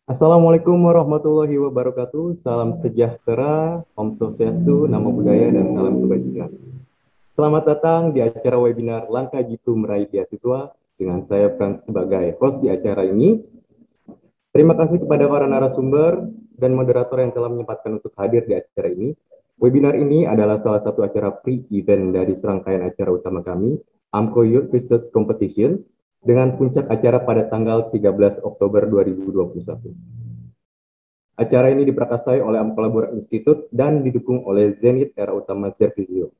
Assalamualaikum warahmatullahi wabarakatuh. Salam sejahtera, Om Swastiastu, Namo Buddhaya, dan salam kebajikan. Selamat datang di acara webinar Langkah Jitu Meraih Beasiswa dengan saya Frans sebagai host di acara ini. Terima kasih kepada para narasumber dan moderator yang telah menyempatkan untuk hadir di acara ini. Webinar ini adalah salah satu acara pre-event dari serangkaian acara utama kami, AMCO Youth Research Competition, dengan puncak acara pada tanggal 13 Oktober 2021. Acara ini diprakarsai oleh Amkolabora Institute dan didukung oleh Zenith Era Utama Servizio.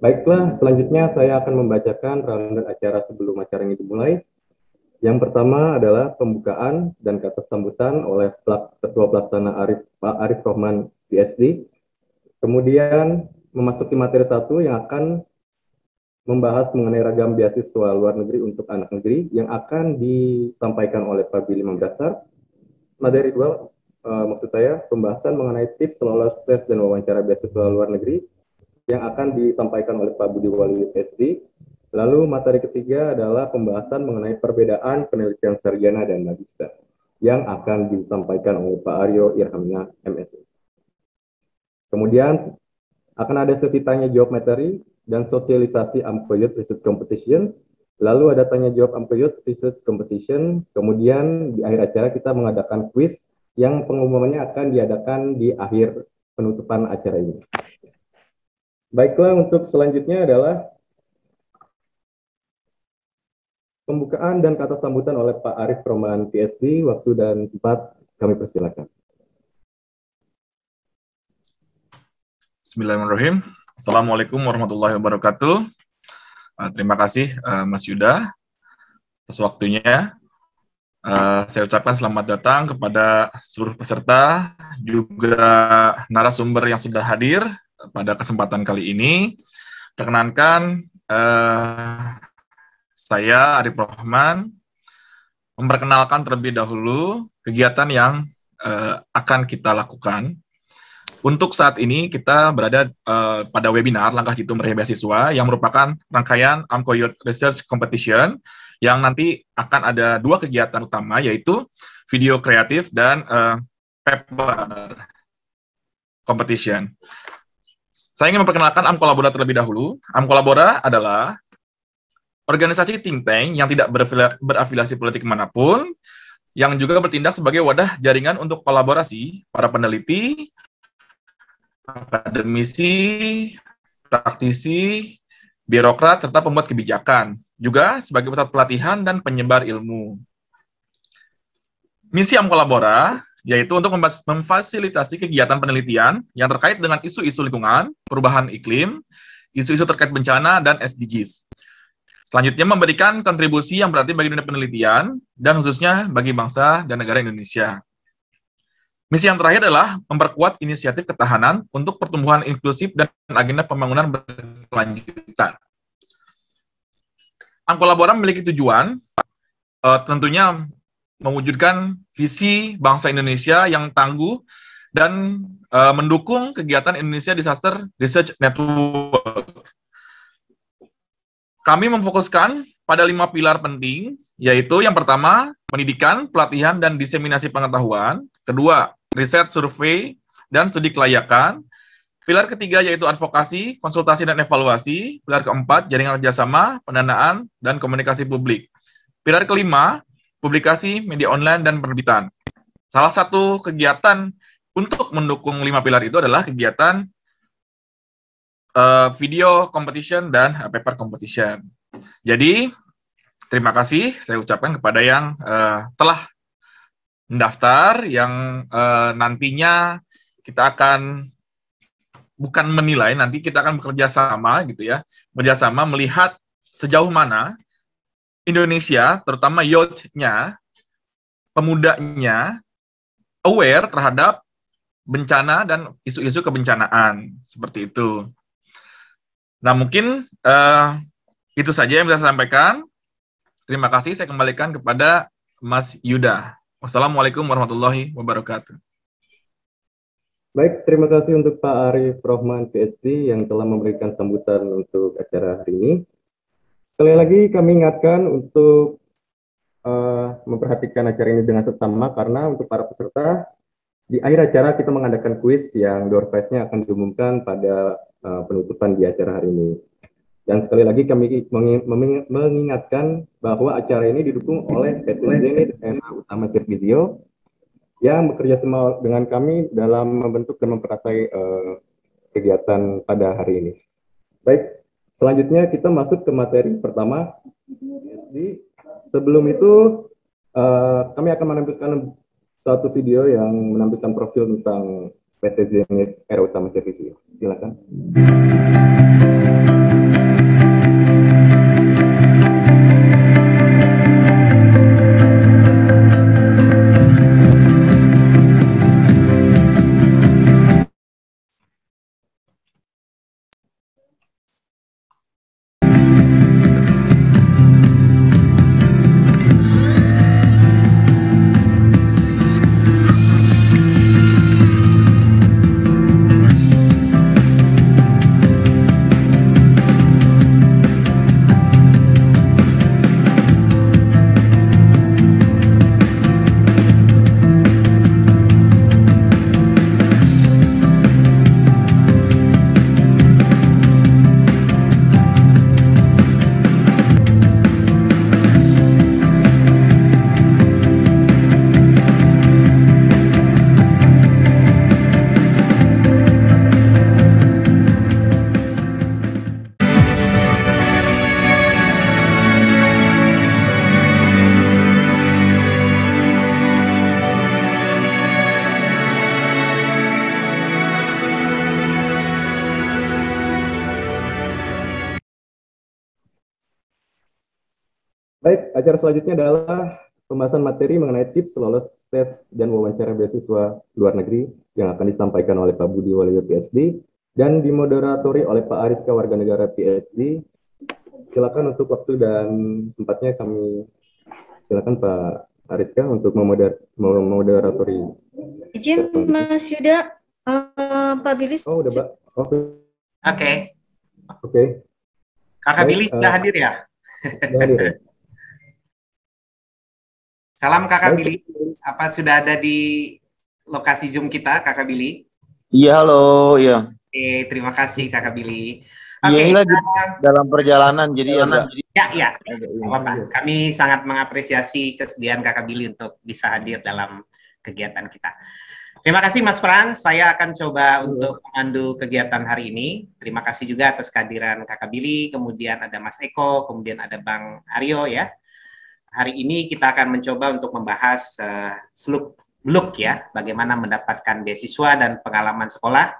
Baiklah, selanjutnya saya akan membacakan rundown acara sebelum acara ini dimulai. Yang pertama adalah pembukaan dan kata sambutan oleh Ketua Pelaksana Pak Arif Rohman, PhD. Kemudian memasuki materi 1 yang akan membahas mengenai ragam beasiswa luar negeri untuk anak negeri yang akan disampaikan oleh Pak Billy Mamdasar. Materi 2, maksud saya, pembahasan mengenai tips lolos tes dan wawancara beasiswa luar negeri yang akan disampaikan oleh Pak Budi Waluyo, PhD. Lalu materi ketiga adalah pembahasan mengenai perbedaan penelitian sarjana dan magister yang akan disampaikan oleh Pak Aryo Irhamnya, MSc. Kemudian akan ada sesi tanya jawab materi dan sosialisasi AMCO Youth Research Competition. Lalu ada tanya jawab AMCO Youth Research Competition. Kemudian di akhir acara kita mengadakan quiz yang pengumumannya akan diadakan di akhir penutupan acara ini. Baiklah, untuk selanjutnya adalah pembukaan dan kata sambutan oleh Pak Arif Rohman, PhD. Waktu dan tempat kami persilakan. Bismillahirrahmanirrahim. Assalamualaikum warahmatullahi wabarakatuh. Terima kasih Mas Yuda atas waktunya. Saya ucapkan selamat datang kepada seluruh peserta, juga narasumber yang sudah hadir pada kesempatan kali ini. Perkenankan, saya Arif Rohman memperkenalkan terlebih dahulu kegiatan yang akan kita lakukan. Untuk saat ini kita berada pada webinar Langkah Jitu Meraih Beasiswa yang merupakan rangkaian AMCO Youth Research Competition yang nanti akan ada 2 kegiatan utama, yaitu video kreatif dan paper competition. Saya ingin memperkenalkan Amkolabora terlebih dahulu. Amkolabora adalah organisasi think tank yang tidak berafiliasi politik manapun, yang juga bertindak sebagai wadah jaringan untuk kolaborasi para peneliti, akademisi, praktisi, birokrat, serta pembuat kebijakan, juga sebagai pusat pelatihan dan penyebar ilmu. Misi Amkolabora yaitu untuk memfasilitasi kegiatan penelitian yang terkait dengan isu-isu lingkungan, perubahan iklim, isu-isu terkait bencana, dan SDGs. Selanjutnya, memberikan kontribusi yang berarti bagi dunia penelitian, dan khususnya bagi bangsa dan negara Indonesia. Misi yang terakhir adalah memperkuat inisiatif ketahanan untuk pertumbuhan inklusif dan agenda pembangunan berkelanjutan. Angkolaboram memiliki tujuan, tentunya mewujudkan visi bangsa Indonesia yang tangguh dan mendukung kegiatan Indonesia Disaster Research Network. Kami memfokuskan pada 5 pilar penting, yaitu yang pertama, pendidikan, pelatihan, dan diseminasi pengetahuan. Kedua, riset, survei, dan studi kelayakan. Pilar ketiga yaitu advokasi, konsultasi, dan evaluasi. Pilar keempat, jaringan kerjasama, pendanaan, dan komunikasi publik. Pilar kelima, publikasi, media online, dan penerbitan. Salah satu kegiatan untuk mendukung 5 pilar itu adalah kegiatan video competition dan paper competition. Jadi, terima kasih saya ucapkan kepada yang telah mendaftar, yang nantinya kita akan bukan menilai, nanti kita akan bekerja sama gitu ya, bekerjasama melihat sejauh mana Indonesia, terutama youth-nya, pemudanya, aware terhadap bencana dan isu-isu kebencanaan, seperti itu. Nah, mungkin itu saja yang bisa saya sampaikan. Terima kasih, saya kembalikan kepada Mas Yuda. Wassalamualaikum warahmatullahi wabarakatuh. Baik, terima kasih untuk Pak Arif Rohman, PhD, yang telah memberikan sambutan untuk acara hari ini. Sekali lagi kami ingatkan untuk memperhatikan acara ini dengan seksama, karena untuk para peserta, di akhir acara kita mengadakan kuis yang door prize-nya akan diumumkan pada penutupan di acara hari ini. Dan sekali lagi kami mengingatkan bahwa acara ini didukung oleh PT Zenith Era Utama Servizio yang bekerja sama dengan kami dalam membentuk dan memperasai kegiatan pada hari ini. Baik, selanjutnya kita masuk ke materi pertama. Sebelum itu, kami akan menampilkan satu video yang menampilkan profil tentang PT Zenith Era Utama Servizio. Silakan. Baik, acara selanjutnya adalah pembahasan materi mengenai tips lolos tes dan wawancara beasiswa luar negeri yang akan disampaikan oleh Pak Budi Waluyo, PhD, dan dimoderatori oleh Pak Ariska, warga negara, PhD. Silakan untuk waktu dan tempatnya kami silakan Pak Ariska untuk memoderatori. Izin Mas Yuda, Pak Billy. Oh, udah Pak. Oke. Oke. Kakak Billy sudah hadir ya? Sudah hadir. Salam Kakak Billy. Apa sudah ada di lokasi Zoom kita, Kakak Billy? Iya, halo. Iya. Oke, terima kasih Kakak Billy. Iya, Oke, lagi dalam perjalanan, jadi ya. Apa-apa. Kami sangat mengapresiasi kesediaan Kakak Billy untuk bisa hadir dalam kegiatan kita. Terima kasih Mas Frans, saya akan coba untuk memandu kegiatan hari ini. Terima kasih juga atas kehadiran Kakak Billy, kemudian ada Mas Eko, kemudian ada Bang Aryo ya. Hari ini kita akan mencoba untuk membahas look ya, bagaimana mendapatkan beasiswa dan pengalaman sekolah.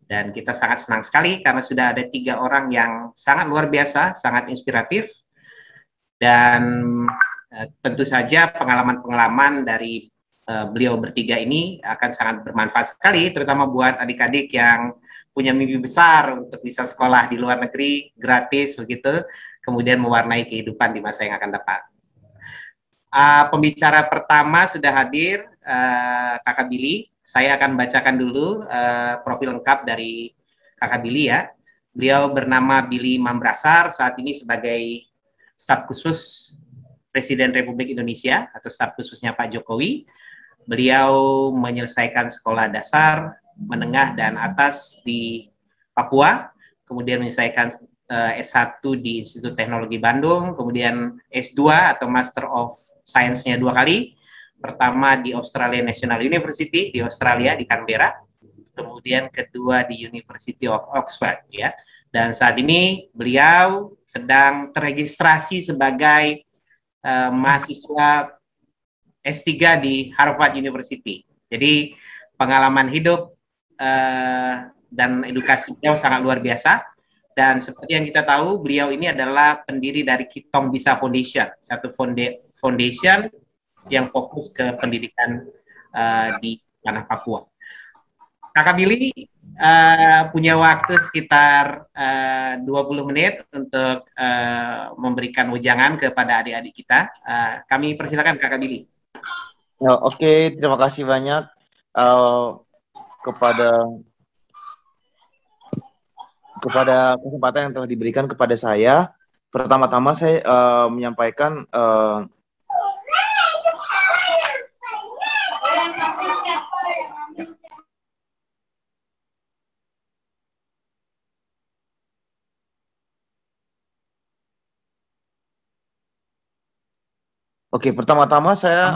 Dan kita sangat senang sekali karena sudah ada 3 orang yang sangat luar biasa, sangat inspiratif. Dan tentu saja pengalaman-pengalaman dari beliau bertiga ini akan sangat bermanfaat sekali, terutama buat adik-adik yang punya mimpi besar untuk bisa sekolah di luar negeri gratis begitu, kemudian mewarnai kehidupan di masa yang akan datang. Pembicara pertama sudah hadir, Kakak Billy. Saya akan bacakan dulu profil lengkap dari Kakak Billy ya. Beliau bernama Billy Mambrasar, saat ini sebagai staf khusus Presiden Republik Indonesia atau staf khususnya Pak Jokowi. Beliau menyelesaikan sekolah dasar, menengah, dan atas di Papua, kemudian menyelesaikan S1 di Institut Teknologi Bandung, kemudian S2 atau Master of Science-nya 2 kali. Pertama di Australian National University di Australia di Canberra, kemudian kedua di University of Oxford ya. Dan saat ini beliau sedang terregistrasi sebagai mahasiswa S3 di Harvard University. Jadi pengalaman hidup dan edukasi beliau sangat luar biasa. Dan seperti yang kita tahu, beliau ini adalah pendiri dari Kitong Bisa Foundation, satu foundation yang fokus ke pendidikan di tanah Papua. Kakak Billy punya waktu sekitar 20 menit untuk memberikan wejangan kepada adik-adik kita. Kami persilakan Kakak Billy. Ya, oke, terima kasih banyak kepada kesempatan yang telah diberikan kepada saya. Pertama-tama saya menyampaikan pertama-tama saya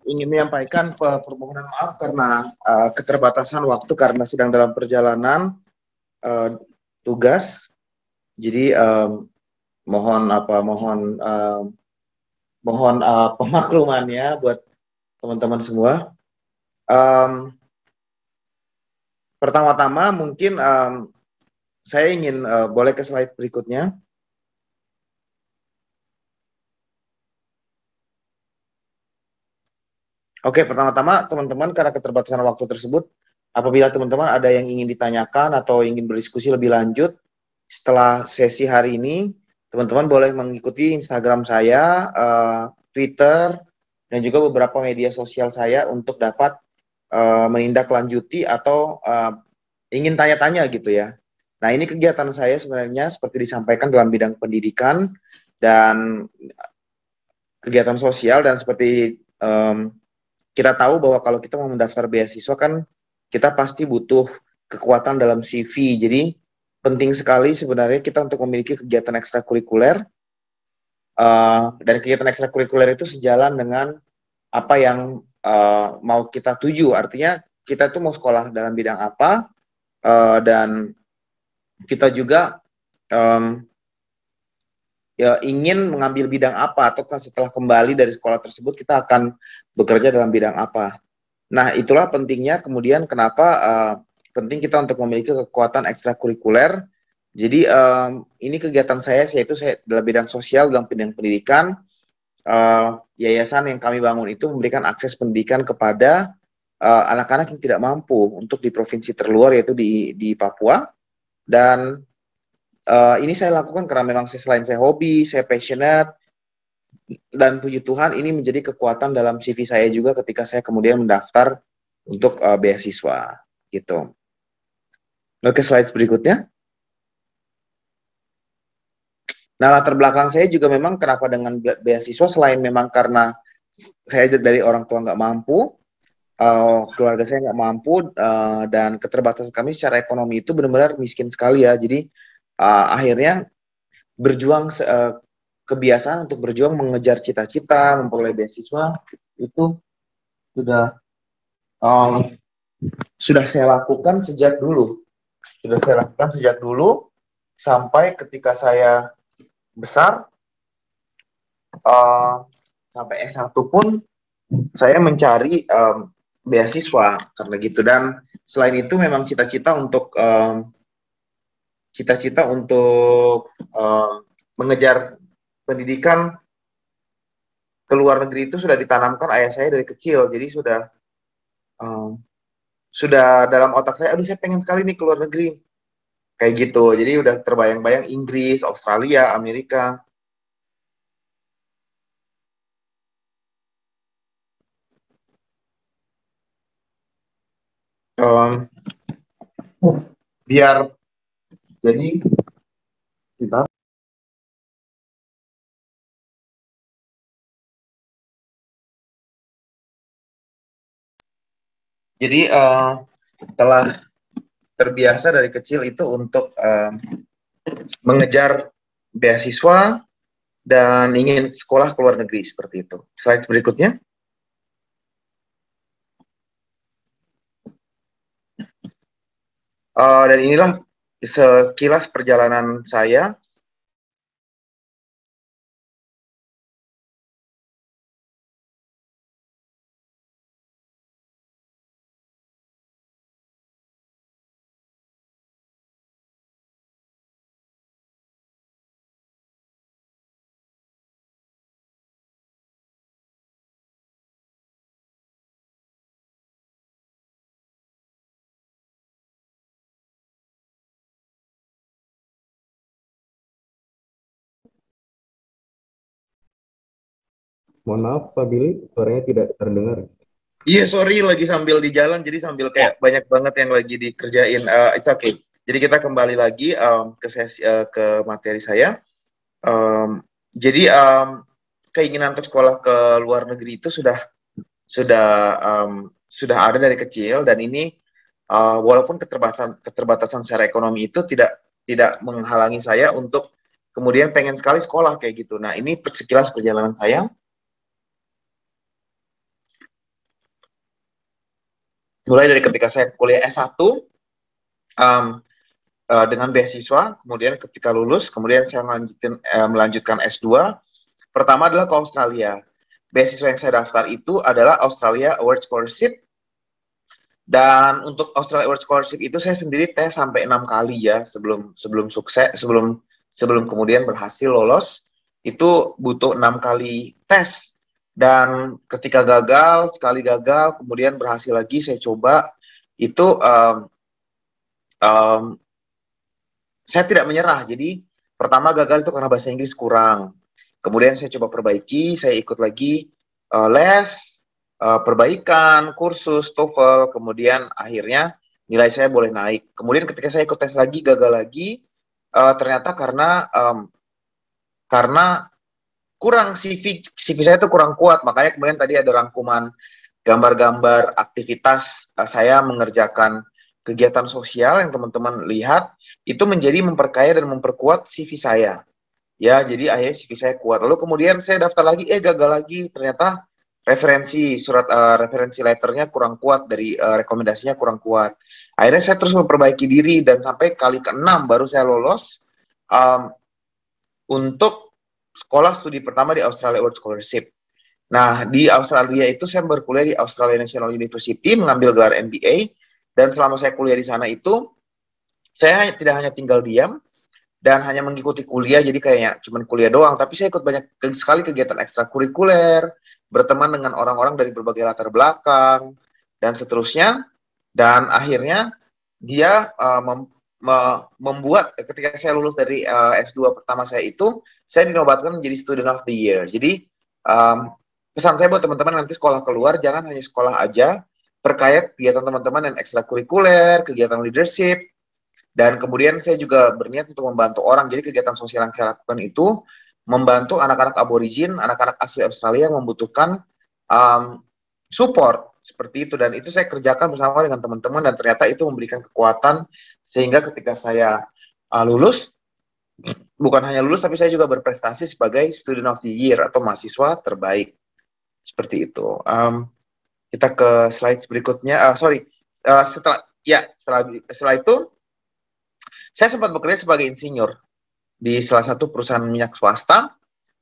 ingin menyampaikan permohonan maaf karena keterbatasan waktu karena sedang dalam perjalanan tugas. Jadi mohon pemaklumannya buat teman-teman semua. Pertama-tama mungkin saya ingin boleh ke slide berikutnya. Oke, pertama-tama teman-teman karena keterbatasan waktu tersebut, apabila teman-teman ada yang ingin ditanyakan atau ingin berdiskusi lebih lanjut setelah sesi hari ini, teman-teman boleh mengikuti Instagram saya, Twitter, dan juga beberapa media sosial saya untuk dapat menindaklanjuti atau ingin tanya-tanya gitu ya. Nah, ini kegiatan saya sebenarnya seperti disampaikan dalam bidang pendidikan dan kegiatan sosial, dan seperti kita tahu bahwa kalau kita mau mendaftar beasiswa kan kita pasti butuh kekuatan dalam CV. Jadi penting sekali sebenarnya kita untuk memiliki kegiatan ekstrakurikuler, dan kegiatan ekstrakurikuler itu sejalan dengan apa yang mau kita tuju. Artinya kita tuh mau sekolah dalam bidang apa, dan kita juga ingin mengambil bidang apa, atau setelah kembali dari sekolah tersebut kita akan bekerja dalam bidang apa. Nah, itulah pentingnya kemudian kenapa penting kita untuk memiliki kekuatan ekstrakurikuler. Jadi ini kegiatan saya, yaitu saya dalam bidang sosial, dalam bidang pendidikan. Yayasan yang kami bangun itu memberikan akses pendidikan kepada anak-anak yang tidak mampu untuk di provinsi terluar, yaitu di Papua. Dan ini saya lakukan karena memang selain saya hobi, saya passionate, dan puji Tuhan ini menjadi kekuatan dalam CV saya juga ketika saya kemudian mendaftar untuk beasiswa gitu. Oke, slide berikutnya. Nah, latar belakang saya juga memang kenapa dengan beasiswa, selain memang karena saya dari orang tua nggak mampu, keluarga saya nggak mampu, dan keterbatasan kami secara ekonomi itu benar-benar miskin sekali ya. Jadi akhirnya berjuang, kebiasaan untuk berjuang mengejar cita-cita, memperoleh beasiswa itu sudah saya lakukan sejak dulu. Sampai ketika saya besar, sampai S1 pun saya mencari beasiswa karena gitu, dan selain itu memang cita-cita untuk mengejar pendidikan ke luar negeri itu sudah ditanamkan ayah saya dari kecil, jadi sudah dalam otak saya, aduh saya pengen sekali nih ke luar negeri kayak gitu, jadi udah terbayang-bayang Inggris, Australia, Amerika. Biar jadi kita telah terbiasa dari kecil itu untuk mengejar beasiswa dan ingin sekolah ke luar negeri seperti itu. Slide berikutnya. Dan inilah sekilas perjalanan saya. Mohon maaf Pak Billy, suaranya tidak terdengar. Iya, sorry, lagi sambil di jalan, jadi sambil kayak banyak banget yang lagi dikerjain. It's okay. Jadi kita kembali lagi ke sesi, ke materi saya. Jadi keinginan untuk sekolah ke luar negeri itu sudah ada dari kecil, dan ini walaupun keterbatasan secara ekonomi itu tidak menghalangi saya untuk kemudian pengen sekali sekolah kayak gitu. Nah, ini sekilas perjalanan saya. Mulai dari ketika saya kuliah S1 dengan beasiswa, kemudian ketika lulus, kemudian saya melanjutkan S2. Pertama adalah ke Australia. Beasiswa yang saya daftar itu adalah Australia Award Scholarship. Dan untuk Australia Award Scholarship itu saya sendiri tes sampai 6 kali ya sebelum sukses, sebelum kemudian berhasil lolos. Itu butuh 6 kali tes. Dan ketika sekali gagal, kemudian berhasil lagi, saya coba, itu saya tidak menyerah. Jadi pertama gagal itu karena bahasa Inggris kurang. Kemudian saya coba perbaiki, saya ikut lagi les, perbaikan, kursus, TOEFL, kemudian akhirnya nilai saya boleh naik. Kemudian ketika saya ikut tes lagi, gagal lagi, ternyata karena kurang CV saya itu kurang kuat, makanya kemudian tadi ada rangkuman gambar-gambar aktivitas saya mengerjakan kegiatan sosial yang teman-teman lihat, itu menjadi memperkaya dan memperkuat CV saya. Ya, jadi akhirnya CV saya kuat. Lalu kemudian saya daftar lagi, gagal lagi, ternyata referensi letternya kurang kuat, dari rekomendasinya kurang kuat. Akhirnya saya terus memperbaiki diri, dan sampai kali ke-6 baru saya lolos untuk sekolah studi pertama di Australia Award Scholarship. Nah, di Australia itu saya berkuliah di Australia National University, mengambil gelar MBA, dan selama saya kuliah di sana itu, saya tidak hanya tinggal diam, dan hanya mengikuti kuliah, jadi kayaknya cuma kuliah doang, tapi saya ikut banyak sekali kegiatan ekstrakurikuler, berteman dengan orang-orang dari berbagai latar belakang, dan seterusnya, dan akhirnya dia membuat, ketika saya lulus dari S2 pertama saya itu, saya dinobatkan menjadi Student of the Year. Jadi, pesan saya buat teman-teman nanti sekolah keluar, jangan hanya sekolah aja, perkaya kegiatan teman-teman yang ekstrakurikuler, kegiatan leadership, dan kemudian saya juga berniat untuk membantu orang. Jadi kegiatan sosial yang saya lakukan itu membantu anak-anak aborigin, anak-anak asli Australia yang membutuhkan support seperti itu, dan itu saya kerjakan bersama dengan teman-teman, dan ternyata itu memberikan kekuatan sehingga ketika saya lulus, bukan hanya lulus tapi saya juga berprestasi sebagai Student of the Year atau mahasiswa terbaik seperti itu. Kita ke slide berikutnya. Setelah itu saya sempat bekerja sebagai insinyur di salah satu perusahaan minyak swasta,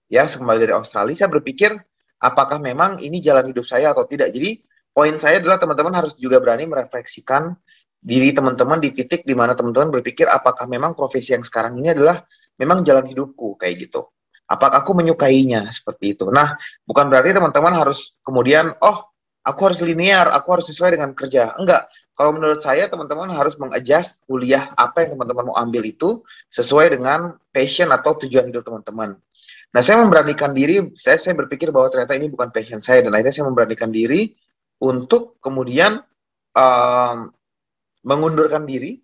ya, kembali dari Australia. Saya berpikir apakah memang ini jalan hidup saya atau tidak. Jadi poin saya adalah teman-teman harus juga berani merefleksikan diri teman-teman di titik di mana teman-teman berpikir apakah memang profesi yang sekarang ini adalah memang jalan hidupku kayak gitu. Apakah aku menyukainya seperti itu. Nah, bukan berarti teman-teman harus kemudian, oh, aku harus linear, aku harus sesuai dengan kerja. Enggak. Kalau menurut saya, teman-teman harus mengadjust kuliah apa yang teman-teman mau ambil itu sesuai dengan passion atau tujuan hidup teman-teman. Nah, saya memberanikan diri, saya berpikir bahwa ternyata ini bukan passion saya, dan akhirnya saya memberanikan diri untuk kemudian mengundurkan diri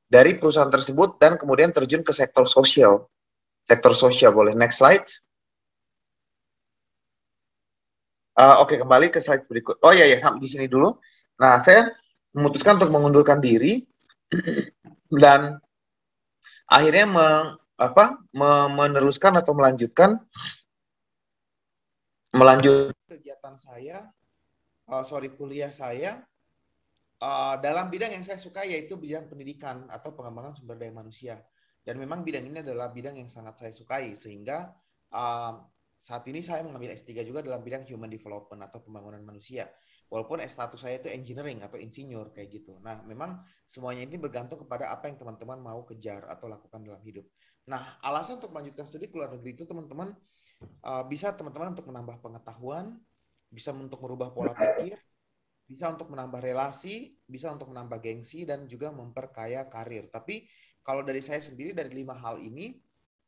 dari perusahaan tersebut dan kemudian terjun ke sektor sosial. Sektor sosial boleh. Next slide. Oke, kembali ke slide berikut. Oh iya, di sini dulu. Nah, saya memutuskan untuk mengundurkan diri dan akhirnya meneruskan atau melanjutkan kegiatan saya, kuliah saya dalam bidang yang saya suka, yaitu bidang pendidikan atau pengembangan sumber daya manusia. Dan memang bidang ini adalah bidang yang sangat saya sukai, sehingga saat ini saya mengambil S3 juga dalam bidang human development atau pembangunan manusia. Walaupun S1 saya itu engineering atau insinyur kayak gitu. Nah, memang semuanya ini bergantung kepada apa yang teman-teman mau kejar atau lakukan dalam hidup. Nah, alasan untuk melanjutkan studi ke luar negeri itu teman-teman bisa teman-teman untuk menambah pengetahuan, bisa untuk merubah pola pikir, bisa untuk menambah relasi, bisa untuk menambah gengsi, dan juga memperkaya karir. Tapi kalau dari saya sendiri, dari 5 hal ini,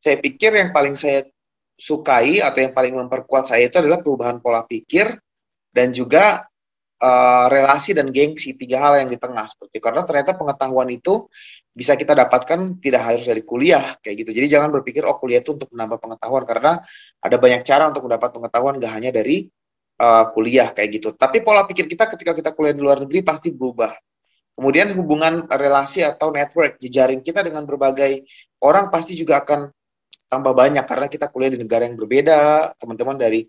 saya pikir yang paling saya sukai atau yang paling memperkuat saya itu adalah perubahan pola pikir dan juga relasi dan gengsi, 3 hal yang di tengah seperti. Karena ternyata pengetahuan itu bisa kita dapatkan tidak harus dari kuliah kayak gitu. Jadi jangan berpikir oh kuliah itu untuk menambah pengetahuan, karena ada banyak cara untuk mendapat pengetahuan, gak hanya dari kuliah kayak gitu. Tapi pola pikir kita ketika kita kuliah di luar negeri pasti berubah. Kemudian hubungan relasi atau network, jejaring kita dengan berbagai orang pasti juga akan tambah banyak karena kita kuliah di negara yang berbeda, teman-teman dari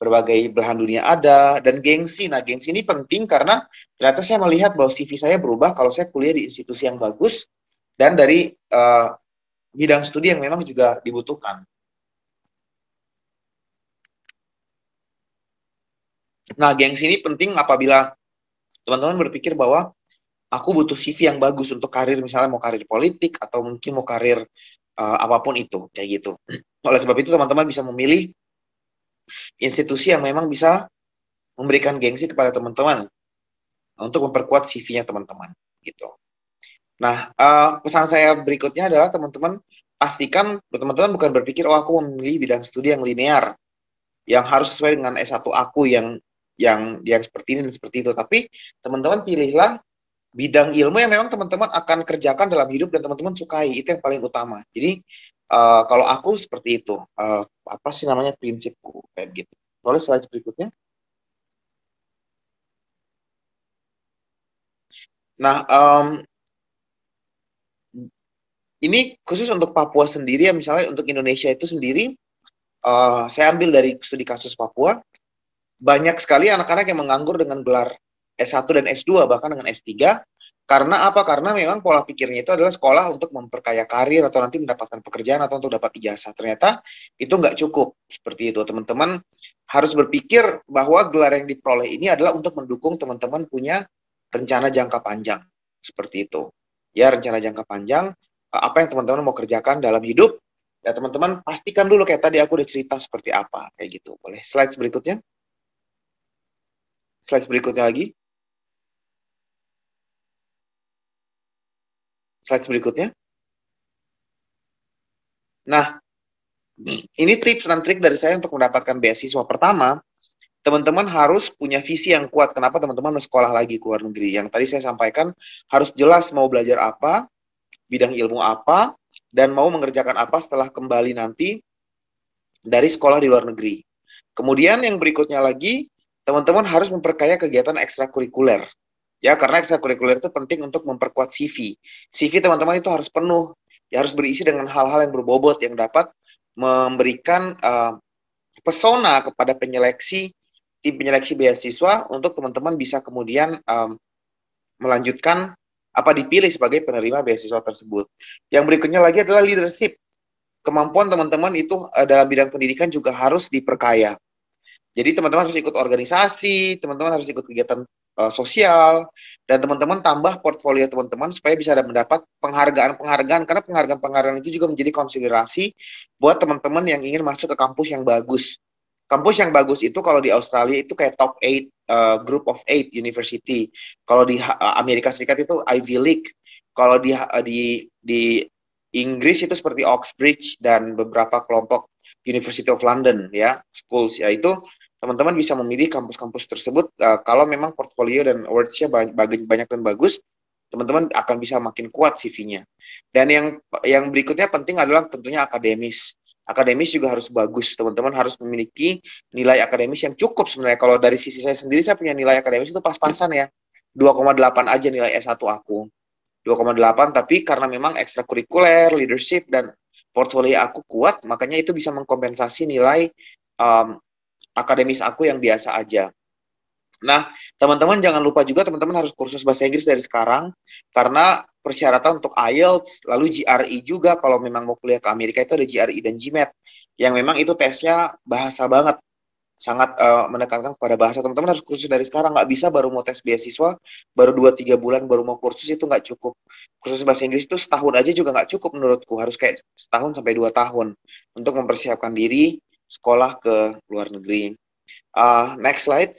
berbagai belahan dunia ada, dan gengsi. Nah, gengsi ini penting karena ternyata saya melihat bahwa CV saya berubah kalau saya kuliah di institusi yang bagus dan dari bidang studi yang memang juga dibutuhkan. Nah, gengsi ini penting apabila teman-teman berpikir bahwa aku butuh CV yang bagus untuk karir, misalnya mau karir politik atau mungkin mau karir apapun itu, kayak gitu. Oleh sebab itu teman-teman bisa memilih institusi yang memang bisa memberikan gengsi kepada teman-teman untuk memperkuat CV-nya teman-teman, gitu. Nah, pesan saya berikutnya adalah teman-teman pastikan teman-teman bukan berpikir oh aku memilih bidang studi yang linear, yang harus sesuai dengan S1 aku yang seperti ini dan seperti itu. Tapi teman-teman pilihlah bidang ilmu yang memang teman-teman akan kerjakan dalam hidup dan teman-teman sukai. Itu yang paling utama. Jadi kalau aku seperti itu, apa sih namanya prinsipku kayak gitu. Boleh slide berikutnya. Nah, ini khusus untuk Papua sendiri ya, misalnya untuk Indonesia itu sendiri, saya ambil dari studi kasus Papua. Banyak sekali anak-anak yang menganggur dengan gelar S1 dan S2, bahkan dengan S3. Karena apa? Karena memang pola pikirnya itu adalah sekolah untuk memperkaya karir atau nanti mendapatkan pekerjaan atau untuk dapat ijazah. Ternyata itu nggak cukup seperti itu. Teman-teman harus berpikir bahwa gelar yang diperoleh ini adalah untuk mendukung teman-teman punya rencana jangka panjang. Seperti itu. Ya, rencana jangka panjang, apa yang teman-teman mau kerjakan dalam hidup. Ya, teman-teman pastikan dulu kayak tadi aku udah cerita seperti apa. Kayak gitu. Boleh slide berikutnya. Slide berikutnya lagi. Slide berikutnya. Nah, ini tips dan trik dari saya untuk mendapatkan beasiswa. Pertama, teman-teman harus punya visi yang kuat. Kenapa teman-teman mau sekolah lagi ke luar negeri? Yang tadi saya sampaikan, harus jelas mau belajar apa, bidang ilmu apa, dan mau mengerjakan apa setelah kembali nanti dari sekolah di luar negeri. Kemudian yang berikutnya lagi, teman-teman harus memperkaya kegiatan ekstrakurikuler. Ya, karena ekstrakurikuler itu penting untuk memperkuat CV. CV teman-teman itu harus penuh. Ya, harus berisi dengan hal-hal yang berbobot yang dapat memberikan pesona kepada tim penyeleksi beasiswa untuk teman-teman bisa kemudian melanjutkan dipilih sebagai penerima beasiswa tersebut. Yang berikutnya lagi adalah leadership. Kemampuan teman-teman itu dalam bidang pendidikan juga harus diperkaya. Jadi teman-teman harus ikut organisasi, teman-teman harus ikut kegiatan sosial, dan teman-teman tambah portfolio teman-teman supaya bisa mendapat penghargaan-penghargaan, karena penghargaan-penghargaan itu juga menjadi konsiderasi buat teman-teman yang ingin masuk ke kampus yang bagus. Kampus yang bagus itu kalau di Australia itu kayak top 8, group of 8 university. Kalau di Amerika Serikat itu Ivy League. Kalau di Inggris itu seperti Oxbridge dan beberapa kelompok University of London ya, schools ya, itu teman-teman bisa memilih kampus-kampus tersebut. Kalau memang portfolio dan awards-nya banyak dan bagus, teman-teman akan bisa makin kuat CV-nya. Dan yang berikutnya penting adalah tentunya akademis. Akademis juga harus bagus. Teman-teman harus memiliki nilai akademis yang cukup sebenarnya. Kalau dari sisi saya sendiri, saya punya nilai akademis itu pas-pasan ya. 2,8 aja nilai S1 aku. 2,8, tapi karena memang ekstrakurikuler, leadership, dan portfolio aku kuat, makanya itu bisa mengkompensasi nilai akademis aku yang biasa aja. Nah, teman-teman jangan lupa juga teman-teman harus kursus bahasa Inggris dari sekarang, karena persyaratan untuk IELTS, lalu GRE juga, kalau memang mau kuliah ke Amerika itu ada GRE dan GMAT, yang memang itu tesnya bahasa banget, sangat menekankan kepada bahasa. Teman-teman harus kursus dari sekarang, nggak bisa baru mau tes beasiswa, baru 2-3 bulan baru mau kursus, itu nggak cukup. Kursus bahasa Inggris itu setahun aja juga nggak cukup menurutku, harus kayak setahun sampai 2 tahun untuk mempersiapkan diri sekolah ke luar negeri. Next slide.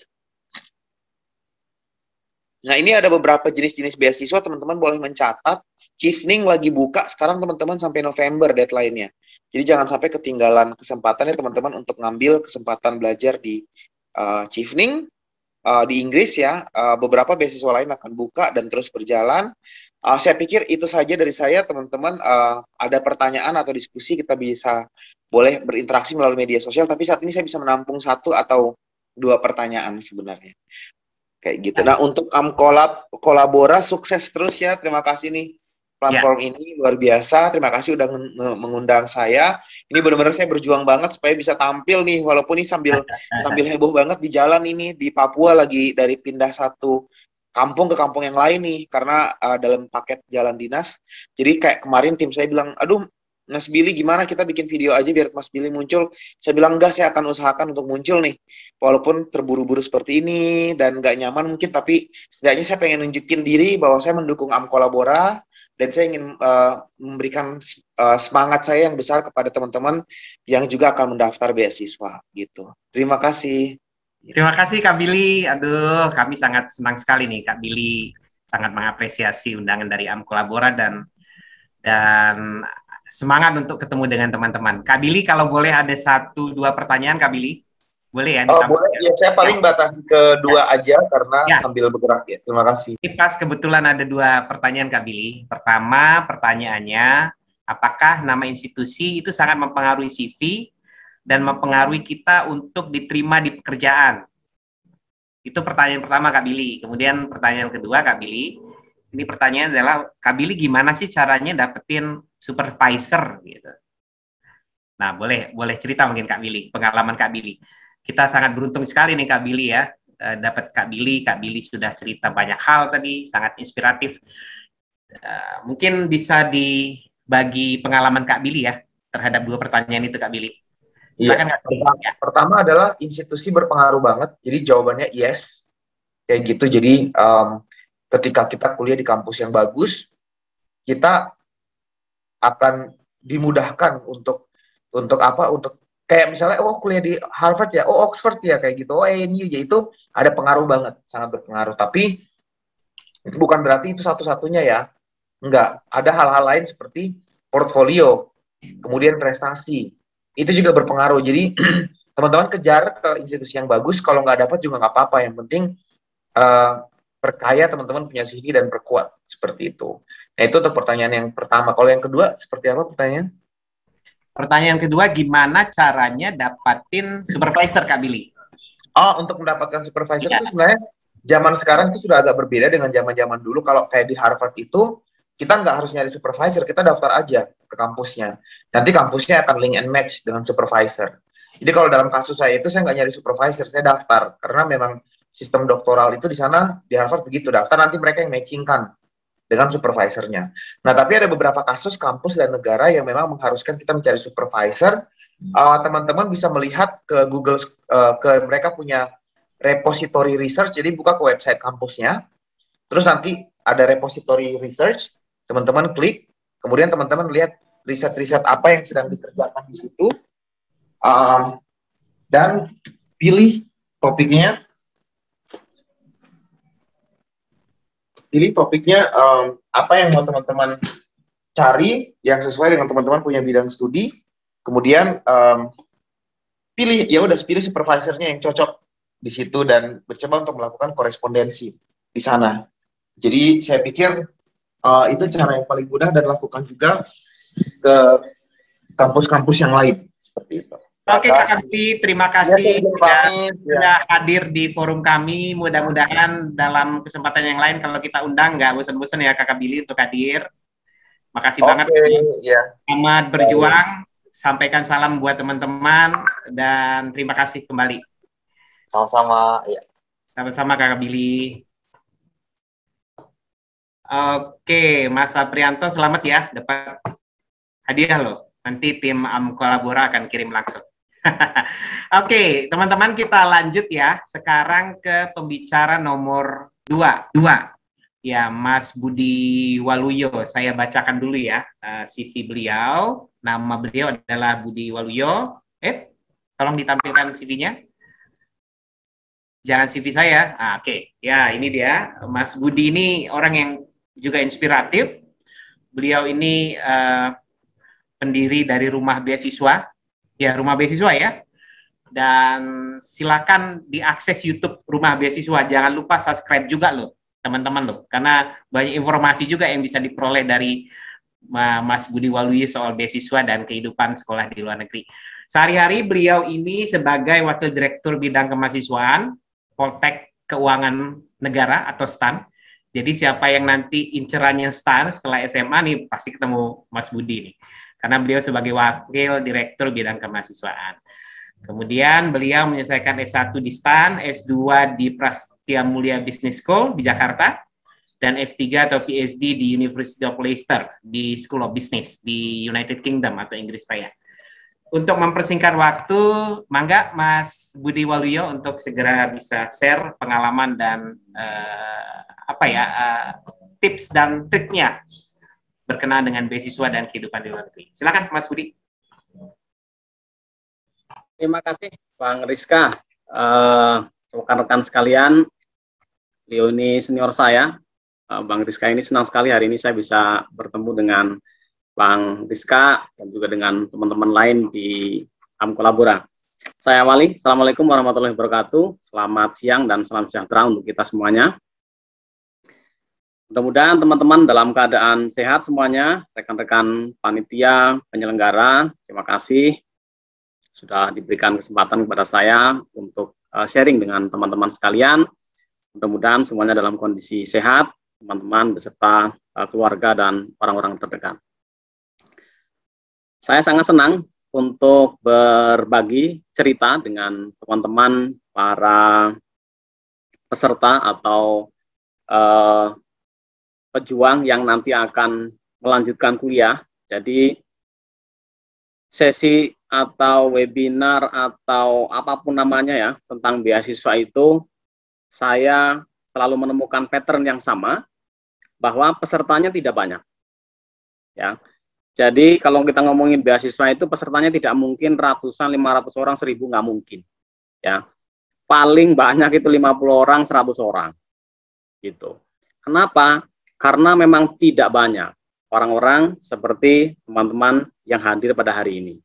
Nah, ini ada beberapa jenis-jenis beasiswa, teman-teman boleh mencatat. Chevening lagi buka sekarang teman-teman sampai November deadline-nya. Jadi jangan sampai ketinggalan kesempatannya teman-teman untuk ngambil kesempatan belajar di Chevening. Di Inggris ya, beberapa beasiswa lain akan buka dan terus berjalan. Saya pikir itu saja dari saya, teman-teman. Ada pertanyaan atau diskusi, kita bisa boleh berinteraksi melalui media sosial, tapi saat ini saya bisa menampung 1 atau 2 pertanyaan sebenarnya. Kayak gitu. Nah, untuk Kolabora, sukses terus ya. Terima kasih nih. Platform ini luar biasa. Terima kasih udah mengundang saya. Ini benar-benar saya berjuang banget supaya bisa tampil nih, walaupun ini sambil heboh banget di jalan ini, di Papua lagi dari pindah satu kampung ke kampung yang lain nih, karena dalam paket jalan dinas. Jadi kayak kemarin tim saya bilang, aduh Mas Billy gimana kita bikin video aja biar Mas Billy muncul. Saya bilang enggak, saya akan usahakan untuk muncul nih. Walaupun terburu-buru seperti ini dan nggak nyaman mungkin, tapi setidaknya saya pengen nunjukin diri bahwa saya mendukung Kolabora, dan saya ingin memberikan semangat saya yang besar kepada teman-teman yang juga akan mendaftar beasiswa gitu. Terima kasih. Terima kasih Kak Billy. Aduh, kami sangat senang sekali nih Kak Billy sangat mengapresiasi undangan dari Kolabora dan semangat untuk ketemu dengan teman-teman. Kak Billy, kalau boleh ada 1-2 pertanyaan, Kak Billy? Boleh ya? Boleh, ya, saya paling batasi ke 2 aja, karena sambil bergerak ya. Terima kasih. Ini pas kebetulan ada 2 pertanyaan, Kak Billy. Pertama, pertanyaannya, apakah nama institusi itu sangat mempengaruhi CV dan mempengaruhi kita untuk diterima di pekerjaan? Itu pertanyaan pertama, Kak Billy. Kemudian pertanyaan kedua, Kak Billy, ini pertanyaan adalah, Kak Billy gimana sih caranya dapetin supervisor gitu? Nah, boleh cerita mungkin Kak Billy, pengalaman Kak Billy. Kita sangat beruntung sekali nih Kak Billy ya, dapat Kak Billy. Kak Billy sudah cerita banyak hal tadi, sangat inspiratif. Mungkin bisa dibagi pengalaman Kak Billy ya terhadap 2 pertanyaan itu Kak Billy. Silakan, Kak Billy. Pertama adalah institusi berpengaruh banget. Jadi jawabannya yes, kayak gitu. Jadi ketika kita kuliah di kampus yang bagus, kita akan dimudahkan untuk apa? Untuk kayak misalnya, kuliah di Harvard ya, Oxford ya, kayak gitu, ANU ya, itu ada pengaruh banget, sangat berpengaruh. Tapi bukan berarti itu satu-satunya ya, enggak. Ada hal-hal lain seperti portfolio, kemudian prestasi, itu juga berpengaruh. Jadi teman-teman kejar ke institusi yang bagus, kalau nggak dapat juga nggak apa-apa. Yang penting perkaya teman-teman punya CV dan perkuat, seperti itu. Nah, itu untuk pertanyaan yang pertama. Kalau yang kedua, seperti apa pertanyaan? Pertanyaan kedua, gimana caranya dapatin supervisor, Kak Billy? Untuk mendapatkan supervisor itu sebenarnya zaman sekarang itu sudah agak berbeda dengan zaman-zaman dulu. Kalau kayak di Harvard itu, kita nggak harus nyari supervisor, kita daftar aja ke kampusnya. Nanti kampusnya akan link and match dengan supervisor. Jadi kalau dalam kasus saya itu, saya nggak nyari supervisor, saya daftar. Karena memang sistem doktoral itu di sana, di Harvard begitu, daftar nanti mereka yang matchingkan. dengan supervisornya. Nah, tapi ada beberapa kasus kampus dan negara yang memang mengharuskan kita mencari supervisor. Teman-teman bisa melihat ke Google, ke mereka punya repository research, jadi buka ke website kampusnya, terus nanti ada repository research, teman-teman klik, kemudian teman-teman lihat riset-riset apa yang sedang dikerjakan di situ, dan pilih topiknya, apa yang mau teman-teman cari yang sesuai dengan teman-teman punya bidang studi, kemudian pilih supervisornya yang cocok di situ dan mencoba untuk melakukan korespondensi di sana. Jadi saya pikir itu cara yang paling mudah dan lakukan juga ke kampus-kampus yang lain seperti itu. Oke, Kak Billy, terima kasih sudah hadir di forum kami. Mudah-mudahan dalam kesempatan yang lain kalau kita undang nggak bosan-bosan ya Kak Billy untuk hadir. Makasih banget. Selamat berjuang. Sampaikan salam buat teman-teman dan terima kasih kembali. Sama-sama. Ya. Sama-sama Kak Billy. Oke, Mas Aprianto, selamat ya dapat hadiah loh. Nanti tim Kolabora akan kirim langsung. Oke, teman-teman kita lanjut ya. Sekarang ke pembicara nomor 2. Ya, Mas Budi Waluyo. Saya bacakan dulu ya CV beliau. Nama beliau adalah Budi Waluyo. Tolong ditampilkan CV-nya. Jangan CV saya. Oke. Ya, ini dia. Mas Budi ini orang yang juga inspiratif. Beliau ini pendiri dari Rumah Beasiswa. Ya, Rumah Beasiswa ya. Dan silakan diakses YouTube Rumah Beasiswa. Jangan lupa subscribe juga loh, teman-teman loh. Karena banyak informasi juga yang bisa diperoleh dari Mas Budi Waluyo soal beasiswa dan kehidupan sekolah di luar negeri. Sehari-hari beliau ini sebagai Wakil Direktur Bidang Kemahasiswaan Poltek Keuangan Negara atau STAN. Jadi siapa yang nanti incerannya STAN setelah SMA nih pasti ketemu Mas Budi nih. Karena beliau sebagai Wakil Direktur Bidang Kemahasiswaan. Kemudian beliau menyelesaikan S1 di STAN, S2 di Prastia Mulia Business School di Jakarta, dan S3 atau PhD di University of Leicester di School of Business di United Kingdom atau Inggris Raya. Untuk mempersingkat waktu, mangga Mas Budi Waluyo untuk segera bisa share pengalaman dan tips dan triknya berkenaan dengan beasiswa dan kehidupan di luar negeri. Silakan Mas Budi. Terima kasih Bang Rizka. Rekan-rekan sekalian, beliau ini senior saya. Bang Rizka ini senang sekali hari ini saya bisa bertemu dengan Bang Rizka dan juga dengan teman-teman lain di Kolabora. Saya awali. Assalamualaikum warahmatullahi wabarakatuh. Selamat siang dan salam sejahtera untuk kita semuanya. Mudah-mudahan teman-teman dalam keadaan sehat semuanya, rekan-rekan panitia, penyelenggara, terima kasih sudah diberikan kesempatan kepada saya untuk sharing dengan teman-teman sekalian. Mudah-mudahan semuanya dalam kondisi sehat, teman-teman beserta keluarga dan orang-orang terdekat. Saya sangat senang untuk berbagi cerita dengan teman-teman para peserta atau pejuang yang nanti akan melanjutkan kuliah. Jadi sesi atau webinar atau apapun namanya ya tentang beasiswa itu saya selalu menemukan pattern yang sama bahwa pesertanya tidak banyak. Ya. Jadi kalau kita ngomongin beasiswa itu pesertanya tidak mungkin ratusan, 500 orang, 1000 nggak mungkin. Ya. Paling banyak itu 50 orang, 100 orang. Gitu. Kenapa? Karena memang tidak banyak orang-orang seperti teman-teman yang hadir pada hari ini.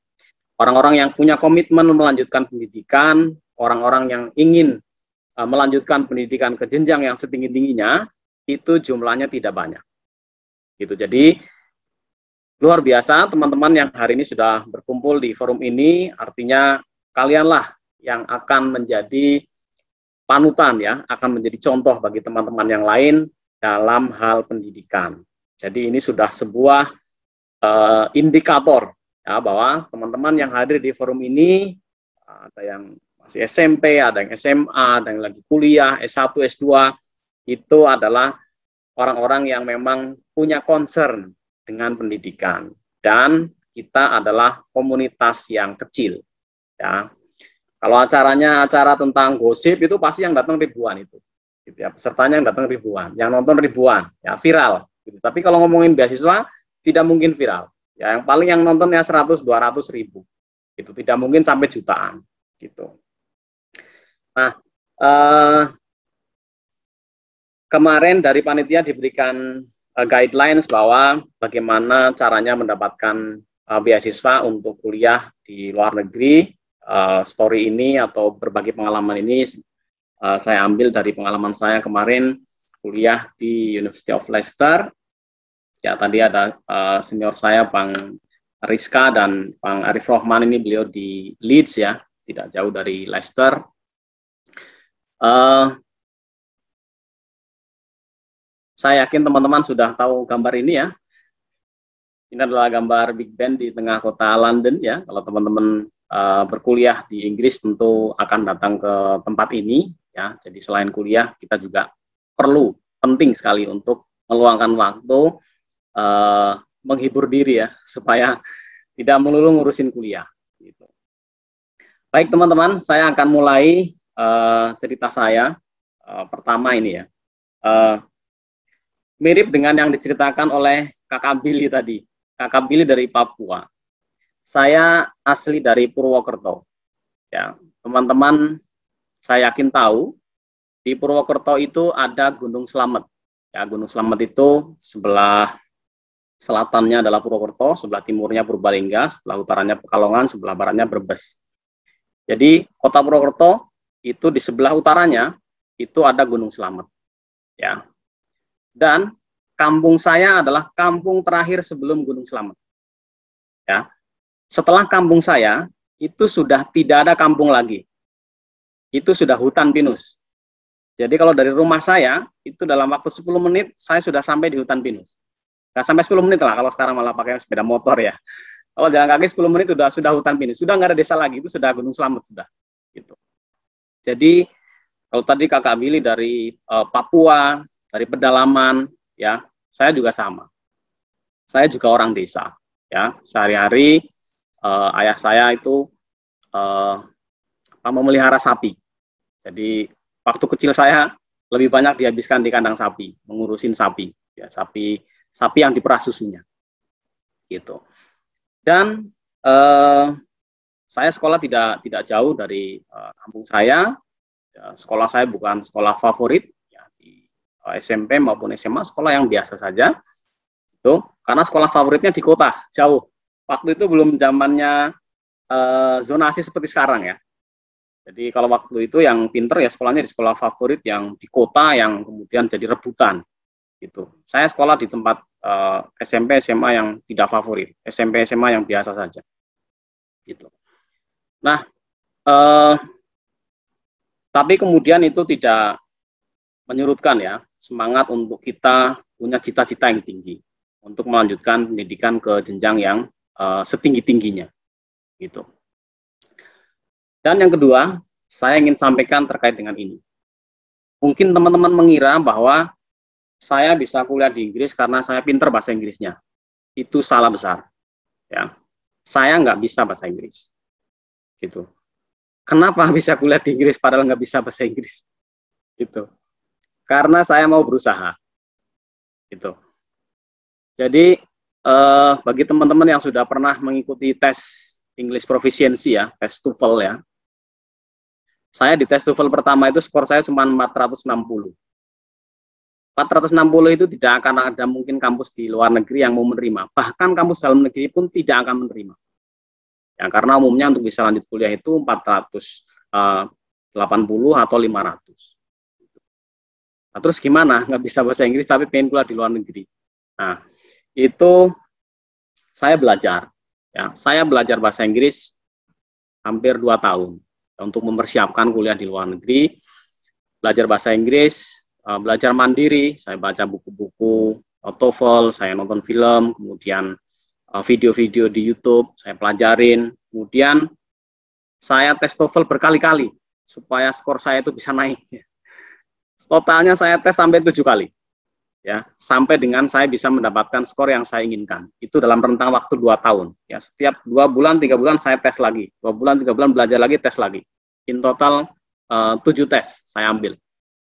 Orang-orang yang punya komitmen melanjutkan pendidikan, orang-orang yang ingin melanjutkan pendidikan ke jenjang yang setinggi-tingginya, itu jumlahnya tidak banyak. Gitu. Jadi, luar biasa teman-teman yang hari ini sudah berkumpul di forum ini, artinya kalianlah yang akan menjadi panutan ya, akan menjadi contoh bagi teman-teman yang lain dalam hal pendidikan. Jadi ini sudah sebuah indikator ya, bahwa teman-teman yang hadir di forum ini, ada yang masih SMP, ada yang SMA, ada yang lagi kuliah, S1, S2, itu adalah orang-orang yang memang punya concern dengan pendidikan, dan kita adalah komunitas yang kecil, ya. Kalau acaranya acara tentang gosip itu pasti yang datang ribuan itu, gitu ya. Pesertanya yang datang ribuan, yang nonton ribuan, ya viral. Gitu. Tapi kalau ngomongin beasiswa tidak mungkin viral, ya. Yang paling yang nontonnya 100-200 ribu, itu tidak mungkin sampai jutaan, gitu. Nah, kemarin dari panitia diberikan guidelines bahwa bagaimana caranya mendapatkan beasiswa untuk kuliah di luar negeri. Story ini atau berbagi pengalaman ini saya ambil dari pengalaman saya kemarin kuliah di University of Leicester. Ya, tadi ada senior saya Bang Rizka dan Bang Arif Rohman, ini beliau di Leeds, ya, tidak jauh dari Leicester. Saya yakin teman-teman sudah tahu gambar ini, ya. Ini adalah gambar Big Ben di tengah kota London, ya. Kalau teman-teman berkuliah di Inggris tentu akan datang ke tempat ini, ya. Jadi selain kuliah kita juga penting sekali untuk meluangkan waktu menghibur diri, ya, supaya tidak melulu ngurusin kuliah, gitu. Baik teman-teman, saya akan mulai cerita saya. Pertama ini, ya, mirip dengan yang diceritakan oleh Kakak Billy tadi. Kakak Billy dari Papua. Saya asli dari Purwokerto. Ya, teman-teman saya yakin tahu di Purwokerto itu ada Gunung Slamet. Ya, Gunung Slamet itu sebelah selatannya adalah Purwokerto, sebelah timurnya Purbalingga, sebelah utaranya Pekalongan, sebelah baratnya Brebes. Jadi kota Purwokerto itu di sebelah utaranya itu ada Gunung Slamet. Ya. Dan kampung saya adalah kampung terakhir sebelum Gunung Slamet. Ya. Setelah kampung saya, itu sudah tidak ada kampung lagi. Itu sudah hutan pinus. Jadi kalau dari rumah saya, itu dalam waktu 10 menit, saya sudah sampai di hutan pinus. Nggak sampai 10 menit lah, kalau sekarang malah pakai sepeda motor, ya. Kalau jalan kaki 10 menit, sudah hutan pinus. Sudah nggak ada desa lagi, itu sudah Gunung Slamet, sudah. Gitu. Jadi, kalau tadi Kakak Billy dari Papua, dari pedalaman, ya, saya juga sama. Saya juga orang desa. Ya, sehari-hari ayah saya itu memelihara sapi. Jadi waktu kecil saya lebih banyak dihabiskan di kandang sapi, mengurusin sapi, ya, sapi yang diperah susunya, gitu. Dan saya sekolah tidak jauh dari kampung saya. Ya, sekolah saya bukan sekolah favorit, ya, di SMP maupun SMA, sekolah yang biasa saja. Itu karena sekolah favoritnya di kota, jauh. Waktu itu belum zamannya zonasi seperti sekarang, ya. Jadi kalau waktu itu yang pinter ya sekolahnya di sekolah favorit yang di kota yang kemudian jadi rebutan, gitu. Saya sekolah di tempat SMP SMA yang tidak favorit, SMP SMA yang biasa saja, gitu. Nah, tapi kemudian itu tidak menyurutkan, ya, semangat untuk kita punya cita-cita yang tinggi untuk melanjutkan pendidikan ke jenjang yang setinggi-tingginya, gitu. Dan yang kedua, saya ingin sampaikan terkait dengan ini. Mungkin teman-teman mengira bahwa saya bisa kuliah di Inggris karena saya pintar bahasa Inggrisnya. Itu salah besar. Ya, saya nggak bisa bahasa Inggris, gitu. Kenapa bisa kuliah di Inggris padahal nggak bisa bahasa Inggris? Gitu. Karena saya mau berusaha, gitu. Jadi bagi teman-teman yang sudah pernah mengikuti tes English Proficiency, ya, tes TOEFL, ya. Saya di tes TOEFL pertama itu skor saya cuma 460. 460 itu tidak akan ada mungkin kampus di luar negeri yang mau menerima. Bahkan kampus dalam negeri pun tidak akan menerima. Ya, karena umumnya untuk bisa lanjut kuliah itu 480 atau 500. Nah, terus gimana? Nggak bisa bahasa Inggris tapi pengen kuliah di luar negeri. Nah, itu saya belajar. Ya, saya belajar bahasa Inggris hampir 2 tahun untuk mempersiapkan kuliah di luar negeri. Belajar bahasa Inggris, belajar mandiri, saya baca buku-buku TOEFL, saya nonton film, kemudian video-video di YouTube, saya pelajarin. Kemudian saya tes TOEFL berkali-kali supaya skor saya itu bisa naik. Totalnya saya tes sampai 7 kali. ya, sampai dengan saya bisa mendapatkan skor yang saya inginkan. Itu dalam rentang waktu 2 tahun. Ya, setiap 2 bulan, 3 bulan saya tes lagi. 2 bulan, 3 bulan belajar lagi, tes lagi. In total 7 tes saya ambil.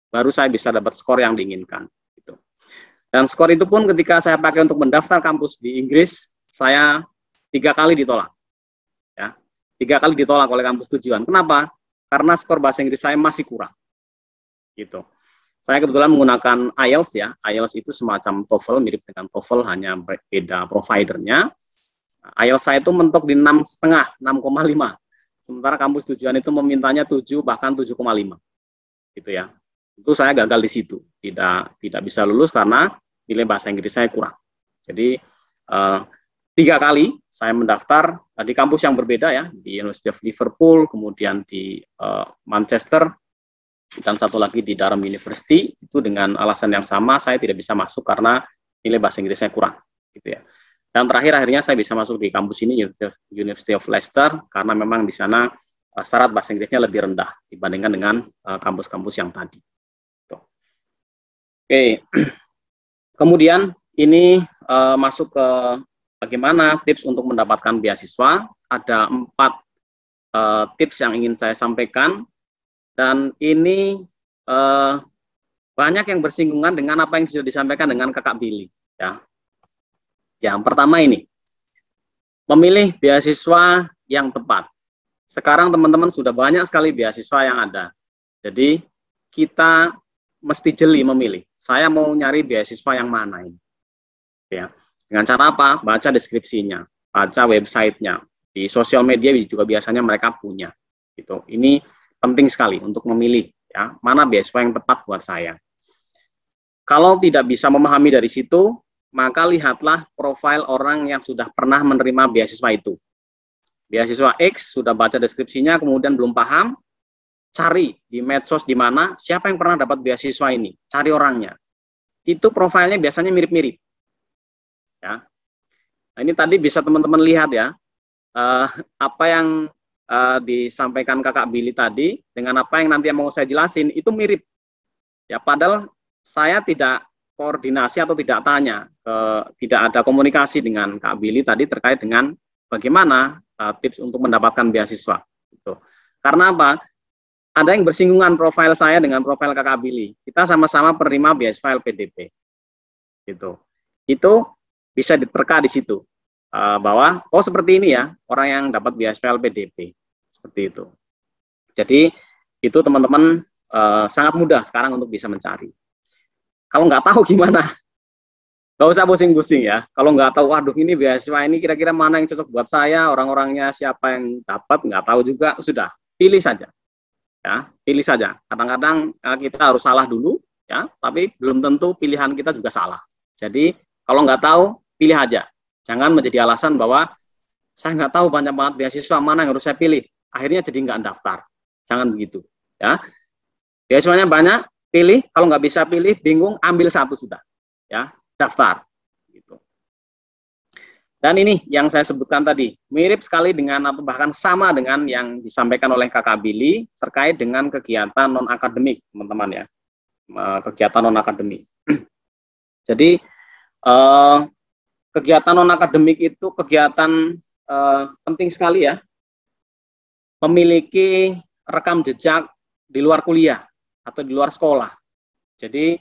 Baru saya bisa dapat skor yang diinginkan. Gitu. Dan skor itu pun ketika saya pakai untuk mendaftar kampus di Inggris, saya 3 kali ditolak. Ya, 3 kali ditolak oleh kampus tujuan. Kenapa? Karena skor bahasa Inggris saya masih kurang. Gitu. Saya kebetulan menggunakan IELTS ya. IELTS itu semacam TOEFL, mirip dengan TOEFL, hanya beda providernya. IELTS saya itu mentok di 6,5, 6,5. Sementara kampus tujuan itu memintanya 7 bahkan 7,5. Gitu ya. Itu saya gagal di situ. Tidak bisa lulus karena nilai bahasa Inggris saya kurang. Jadi 3 kali saya mendaftar di kampus yang berbeda ya, di University of Liverpool, kemudian di Manchester, dan satu lagi di Durham University. Itu dengan alasan yang sama, saya tidak bisa masuk karena nilai bahasa Inggris saya kurang, gitu ya. Dan terakhir akhirnya saya bisa masuk di kampus ini, University of Leicester, karena memang di sana syarat bahasa Inggrisnya lebih rendah dibandingkan dengan kampus-kampus yang tadi. Tuh. Oke, kemudian ini masuk ke bagaimana tips untuk mendapatkan beasiswa. Ada 4 tips yang ingin saya sampaikan. Dan ini banyak yang bersinggungan dengan apa yang sudah disampaikan dengan Kakak Billy. Ya. Yang pertama ini, memilih beasiswa yang tepat. Sekarang teman-teman sudah banyak sekali beasiswa yang ada. Jadi kita mesti jeli memilih. Saya mau nyari beasiswa yang mana ini. Ya. Dengan cara apa? Baca deskripsinya, baca websitenya. Di sosial media juga biasanya mereka punya. Gitu. Ini penting sekali untuk memilih ya, mana beasiswa yang tepat buat saya. Kalau tidak bisa memahami dari situ, maka lihatlah profil orang yang sudah pernah menerima beasiswa itu. Beasiswa X sudah baca deskripsinya, kemudian belum paham, cari di medsos di mana siapa yang pernah dapat beasiswa ini, cari orangnya. Itu profilnya biasanya mirip-mirip. Ya. Nah, ini tadi bisa teman-teman lihat ya, apa yang disampaikan Kakak Billy tadi dengan apa yang nanti mau saya jelasin itu mirip ya, padahal saya tidak koordinasi atau tidak tanya, tidak ada komunikasi dengan Kak Billy tadi terkait dengan bagaimana tips untuk mendapatkan beasiswa gitu. Karena apa? Ada yang bersinggungan profil saya dengan profil Kakak Billy, kita sama-sama penerima beasiswa LPDP gitu. Itu bisa diterka di situ bahwa oh seperti ini ya orang yang dapat beasiswa LPDP. Seperti itu. Jadi itu teman-teman sangat mudah sekarang untuk bisa mencari. Kalau nggak tahu gimana, nggak usah pusing-pusing ya. Kalau nggak tahu, waduh ini beasiswa ini kira-kira mana yang cocok buat saya, orang-orangnya siapa yang dapat, nggak tahu juga, sudah pilih saja. Ya, pilih saja. Kadang-kadang kita harus salah dulu, ya, tapi belum tentu pilihan kita juga salah. Jadi kalau nggak tahu, pilih aja. Jangan menjadi alasan bahwa saya nggak tahu banyak banget beasiswa mana yang harus saya pilih. Akhirnya jadi nggak daftar. Jangan begitu. Ya, beasiswanya banyak, pilih. Kalau nggak bisa pilih, bingung, ambil satu sudah. Ya, daftar. Gitu. Dan ini yang saya sebutkan tadi, mirip sekali dengan atau bahkan sama dengan yang disampaikan oleh Kakak Billy terkait dengan kegiatan non-akademik, teman-teman ya. Kegiatan non-akademik. Jadi, kegiatan non-akademik itu kegiatan penting sekali ya. Memiliki rekam jejak di luar kuliah atau di luar sekolah. Jadi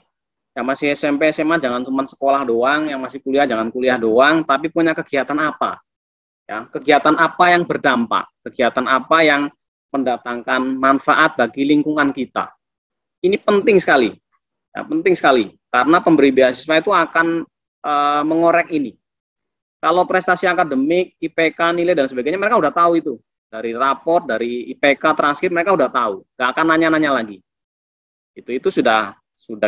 yang masih SMP, SMA jangan cuma sekolah doang, yang masih kuliah jangan kuliah doang, tapi punya kegiatan apa? Ya, kegiatan apa yang berdampak, kegiatan apa yang mendatangkan manfaat bagi lingkungan kita. Ini penting sekali. Ya, penting sekali karena pemberi beasiswa itu akan mengorek ini. Kalau prestasi akademik, IPK, nilai dan sebagainya mereka udah tahu itu. Dari raport, dari IPK, transkrip mereka udah tahu, nggak akan nanya-nanya lagi. Itu sudah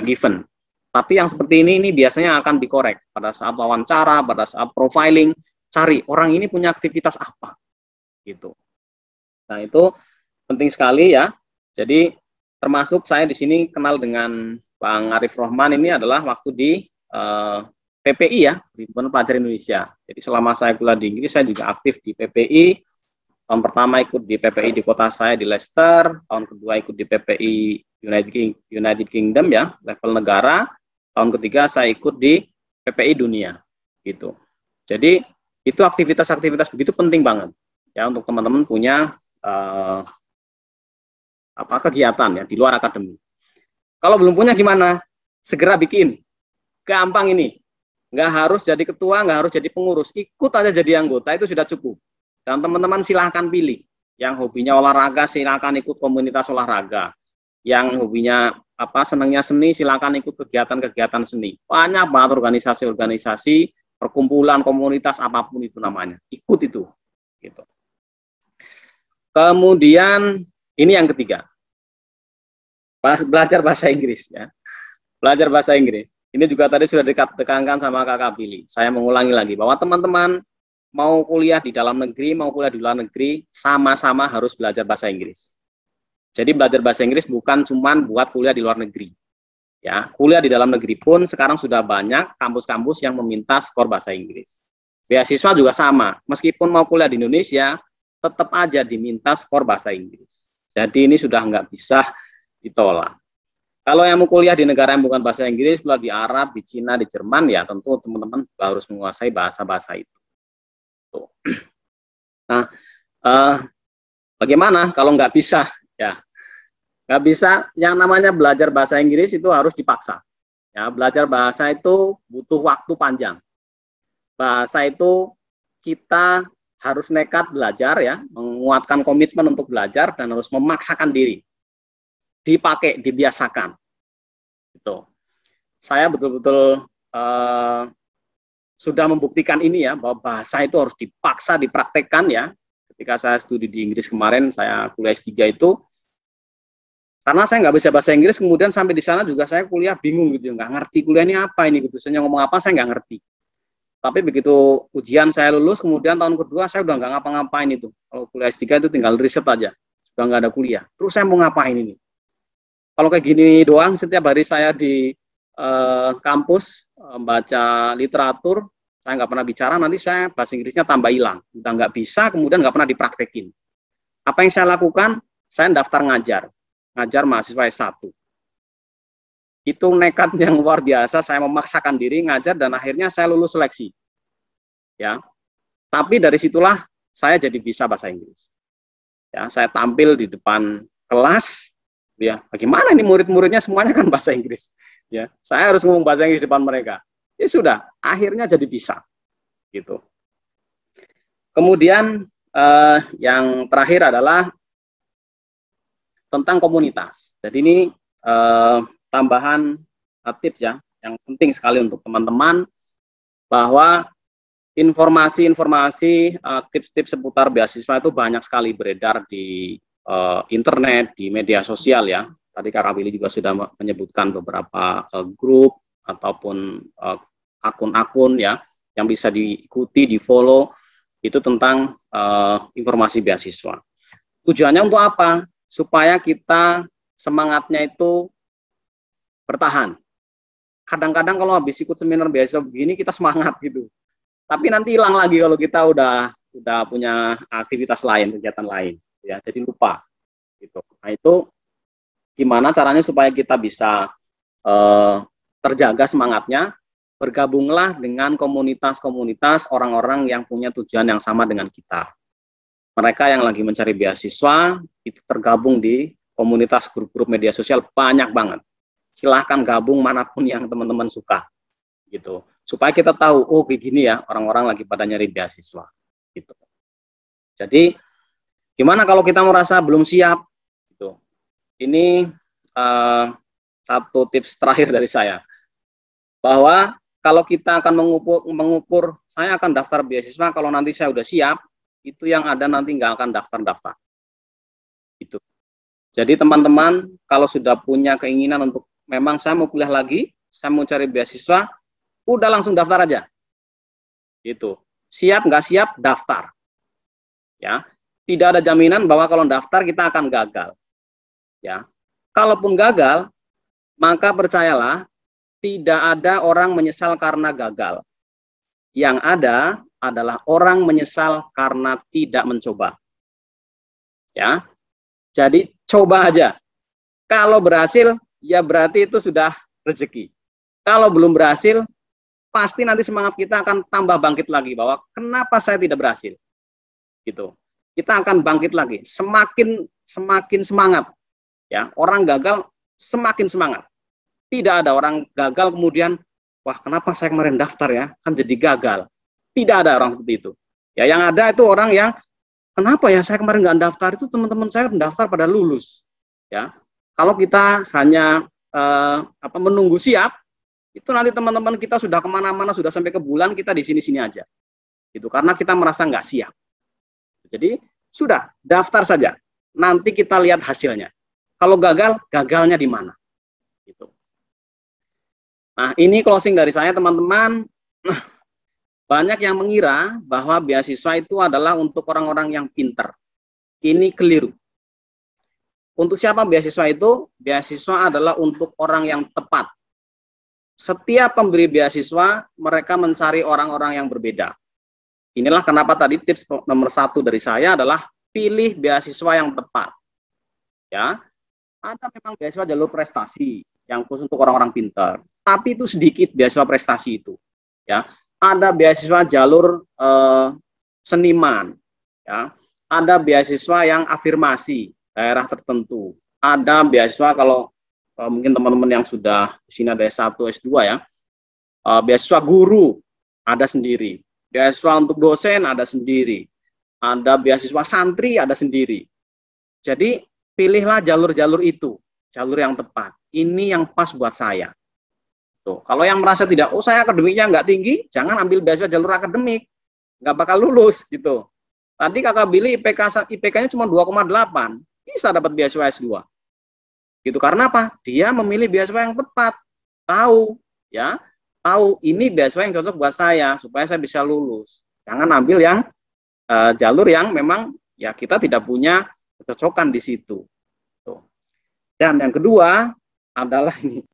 given. Tapi yang seperti ini biasanya akan dikorek pada saat wawancara, pada saat profiling, cari orang ini punya aktivitas apa, gitu. Nah itu penting sekali ya. Jadi termasuk saya di sini kenal dengan Bang Arif Rohman ini adalah waktu di PPI ya, Himpunan Pelajar Indonesia. Jadi selama saya kuliah di Inggris saya juga aktif di PPI. Tahun pertama ikut di PPI di kota saya di Leicester, tahun kedua ikut di PPI United Kingdom ya, level negara, tahun ketiga saya ikut di PPI Dunia gitu. Jadi itu aktivitas-aktivitas begitu penting banget ya untuk teman-teman punya kegiatan ya di luar akademik. Kalau belum punya gimana? Segera bikin. Gampang ini. Nggak harus jadi ketua, nggak harus jadi pengurus. Ikut aja jadi anggota, itu sudah cukup. Dan teman-teman silahkan pilih. Yang hobinya olahraga, silahkan ikut komunitas olahraga. Yang hobinya senangnya seni, silahkan ikut kegiatan-kegiatan seni. Banyak banget organisasi-organisasi, perkumpulan, komunitas, apapun itu namanya. Ikut itu. Gitu. Kemudian, ini yang ketiga. Belajar bahasa Inggris. Ya. Belajar bahasa Inggris. Ini juga tadi sudah ditekankan sama Kakak Billy. Saya mengulangi lagi bahwa teman-teman mau kuliah di dalam negeri, mau kuliah di luar negeri, sama-sama harus belajar bahasa Inggris. Jadi belajar bahasa Inggris bukan cuma buat kuliah di luar negeri. Ya, kuliah di dalam negeri pun sekarang sudah banyak kampus-kampus yang meminta skor bahasa Inggris. Beasiswa juga sama. Meskipun mau kuliah di Indonesia, tetap aja diminta skor bahasa Inggris. Jadi ini sudah nggak bisa ditolak. Kalau yang mau kuliah di negara yang bukan bahasa Inggris, kuliah di Arab, di Cina, di Jerman, ya tentu teman-teman harus menguasai bahasa-bahasa itu. Tuh. Nah, bagaimana kalau nggak bisa? Ya, nggak bisa. Yang namanya belajar bahasa Inggris itu harus dipaksa. Ya, belajar bahasa itu butuh waktu panjang. Bahasa itu kita harus nekat belajar, ya, menguatkan komitmen untuk belajar dan harus memaksakan diri. Dipakai, dibiasakan. Itu. Saya betul-betul sudah membuktikan ini ya, bahwa bahasa itu harus dipaksa, dipraktekkan ya. Ketika saya studi di Inggris kemarin, saya kuliah S3 itu, karena saya nggak bisa bahasa Inggris, kemudian sampai di sana juga saya kuliah bingung gitu, nggak ngerti kuliah ini apa ini gitu. Saya ngomong apa, saya nggak ngerti. Tapi begitu ujian saya lulus, kemudian tahun kedua saya udah nggak ngapa-ngapain itu. Kalau kuliah S3 itu tinggal riset aja, sudah nggak ada kuliah. Terus saya mau ngapain ini? Kalau kayak gini doang, setiap hari saya di kampus baca literatur, saya nggak pernah bicara, nanti saya bahasa Inggrisnya tambah hilang. Udah nggak bisa, kemudian nggak pernah dipraktekin. Apa yang saya lakukan? Saya daftar ngajar mahasiswa S1. Itu nekat yang luar biasa, saya memaksakan diri ngajar dan akhirnya saya lulus seleksi. Ya. Tapi dari situlah saya jadi bisa bahasa Inggris. Ya, saya tampil di depan kelas. Ya, bagaimana ini murid-muridnya semuanya kan bahasa Inggris. Ya, saya harus ngomong bahasa Inggris di depan mereka. Ya sudah, akhirnya jadi bisa. Gitu. Kemudian yang terakhir adalah tentang komunitas. Jadi ini tambahan tips ya, yang penting sekali untuk teman-teman bahwa informasi-informasi, tips-tips seputar beasiswa itu banyak sekali beredar di internet, di media sosial ya. Tadi Kak Willy juga sudah menyebutkan beberapa grup ataupun akun-akun ya yang bisa diikuti, di-follow itu tentang informasi beasiswa. Tujuannya untuk apa? Supaya kita semangatnya itu bertahan. Kadang-kadang kalau habis ikut seminar beasiswa begini kita semangat gitu. Tapi nanti hilang lagi kalau kita udah punya aktivitas lain, kegiatan lain. Ya, jadi lupa gitu. Nah itu gimana caranya supaya kita bisa terjaga semangatnya? Bergabunglah dengan komunitas-komunitas orang-orang yang punya tujuan yang sama dengan kita. Mereka yang lagi mencari beasiswa itu tergabung di komunitas grup-grup media sosial banyak banget. Silahkan gabung manapun yang teman-teman suka gitu. Supaya kita tahu oh kayak gini ya orang-orang lagi pada nyari beasiswa gitu. Jadi gimana kalau kita merasa belum siap? Gitu. Ini satu tips terakhir dari saya. Bahwa kalau kita akan mengukur, saya akan daftar beasiswa kalau nanti saya udah siap, itu yang ada nanti nggak akan daftar-daftar. Gitu. Jadi teman-teman, kalau sudah punya keinginan untuk memang saya mau kuliah lagi, saya mau cari beasiswa, udah langsung daftar aja. Gitu. Siap nggak siap, daftar. Ya. Tidak ada jaminan bahwa kalau daftar kita akan gagal. Ya. Kalaupun gagal, maka percayalah tidak ada orang menyesal karena gagal. Yang ada adalah orang menyesal karena tidak mencoba. Ya. Jadi coba aja. Kalau berhasil, ya berarti itu sudah rezeki. Kalau belum berhasil, pasti nanti semangat kita akan tambah bangkit lagi bahwa kenapa saya tidak berhasil. Gitu. Kita akan bangkit lagi, semakin semangat. Ya, orang gagal semakin semangat. Tidak ada orang gagal kemudian, wah kenapa saya kemarin daftar ya, kan jadi gagal. Tidak ada orang seperti itu. Ya, yang ada itu orang yang kenapa ya saya kemarin nggak daftar, itu teman-teman saya mendaftar pada lulus. Ya, kalau kita hanya menunggu siap, itu nanti teman-teman kita sudah kemana-mana, sudah sampai ke bulan, kita di sini-sini aja. Gitu, karena kita merasa nggak siap. Jadi sudah daftar saja. Nanti kita lihat hasilnya. Kalau gagal, gagalnya di mana? Gitu. Nah, ini closing dari saya, teman-teman. Banyak yang mengira bahwa beasiswa itu adalah untuk orang-orang yang pintar. Ini keliru. Untuk siapa beasiswa itu? Beasiswa adalah untuk orang yang tepat. Setiap pemberi beasiswa, mereka mencari orang-orang yang berbeda. Inilah kenapa tadi tips nomor 1 dari saya adalah pilih beasiswa yang tepat. Ya, ada memang beasiswa jalur prestasi yang khusus untuk orang-orang pintar, tapi itu sedikit beasiswa prestasi itu. Ya, ada beasiswa jalur seniman. Ya, ada beasiswa yang afirmasi daerah tertentu. Ada beasiswa kalau mungkin teman-teman yang sudah di sini ada S1, S2 ya, beasiswa guru ada sendiri, beasiswa untuk dosen ada sendiri, ada beasiswa santri ada sendiri. Jadi pilihlah jalur-jalur itu, jalur yang tepat. Ini yang pas buat saya. Tuh, kalau yang merasa tidak, oh saya akademiknya nggak tinggi, jangan ambil beasiswa jalur akademik, nggak bakal lulus gitu. Tadi kakak Billy IPK-nya cuma 2,8, bisa dapat beasiswa S2. Gitu, karena apa? Dia memilih beasiswa yang tepat, tahu ya, tahu ini beasiswa yang cocok buat saya supaya saya bisa lulus. Jangan ambil yang jalur yang memang ya kita tidak punya kecocokan di situ. Tuh. Dan yang kedua adalah ini,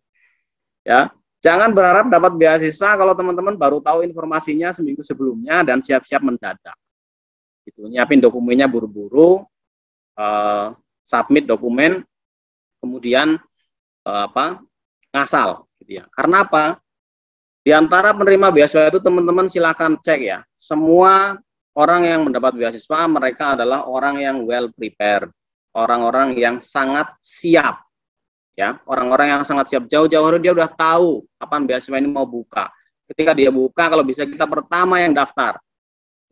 ya jangan berharap dapat beasiswa kalau teman-teman baru tahu informasinya seminggu sebelumnya dan siap-siap mendadak. Gitu, nyiapin dokumennya buru-buru, submit dokumen. Kemudian ngasal gitu ya. Karena apa? Di antara penerima beasiswa itu teman-teman silakan cek ya. Semua orang yang mendapat beasiswa mereka adalah orang yang well prepared, orang-orang yang sangat siap. Ya, orang-orang yang sangat siap, jauh-jauh hari dia udah tahu kapan beasiswa ini mau buka. Ketika dia buka, kalau bisa kita pertama yang daftar.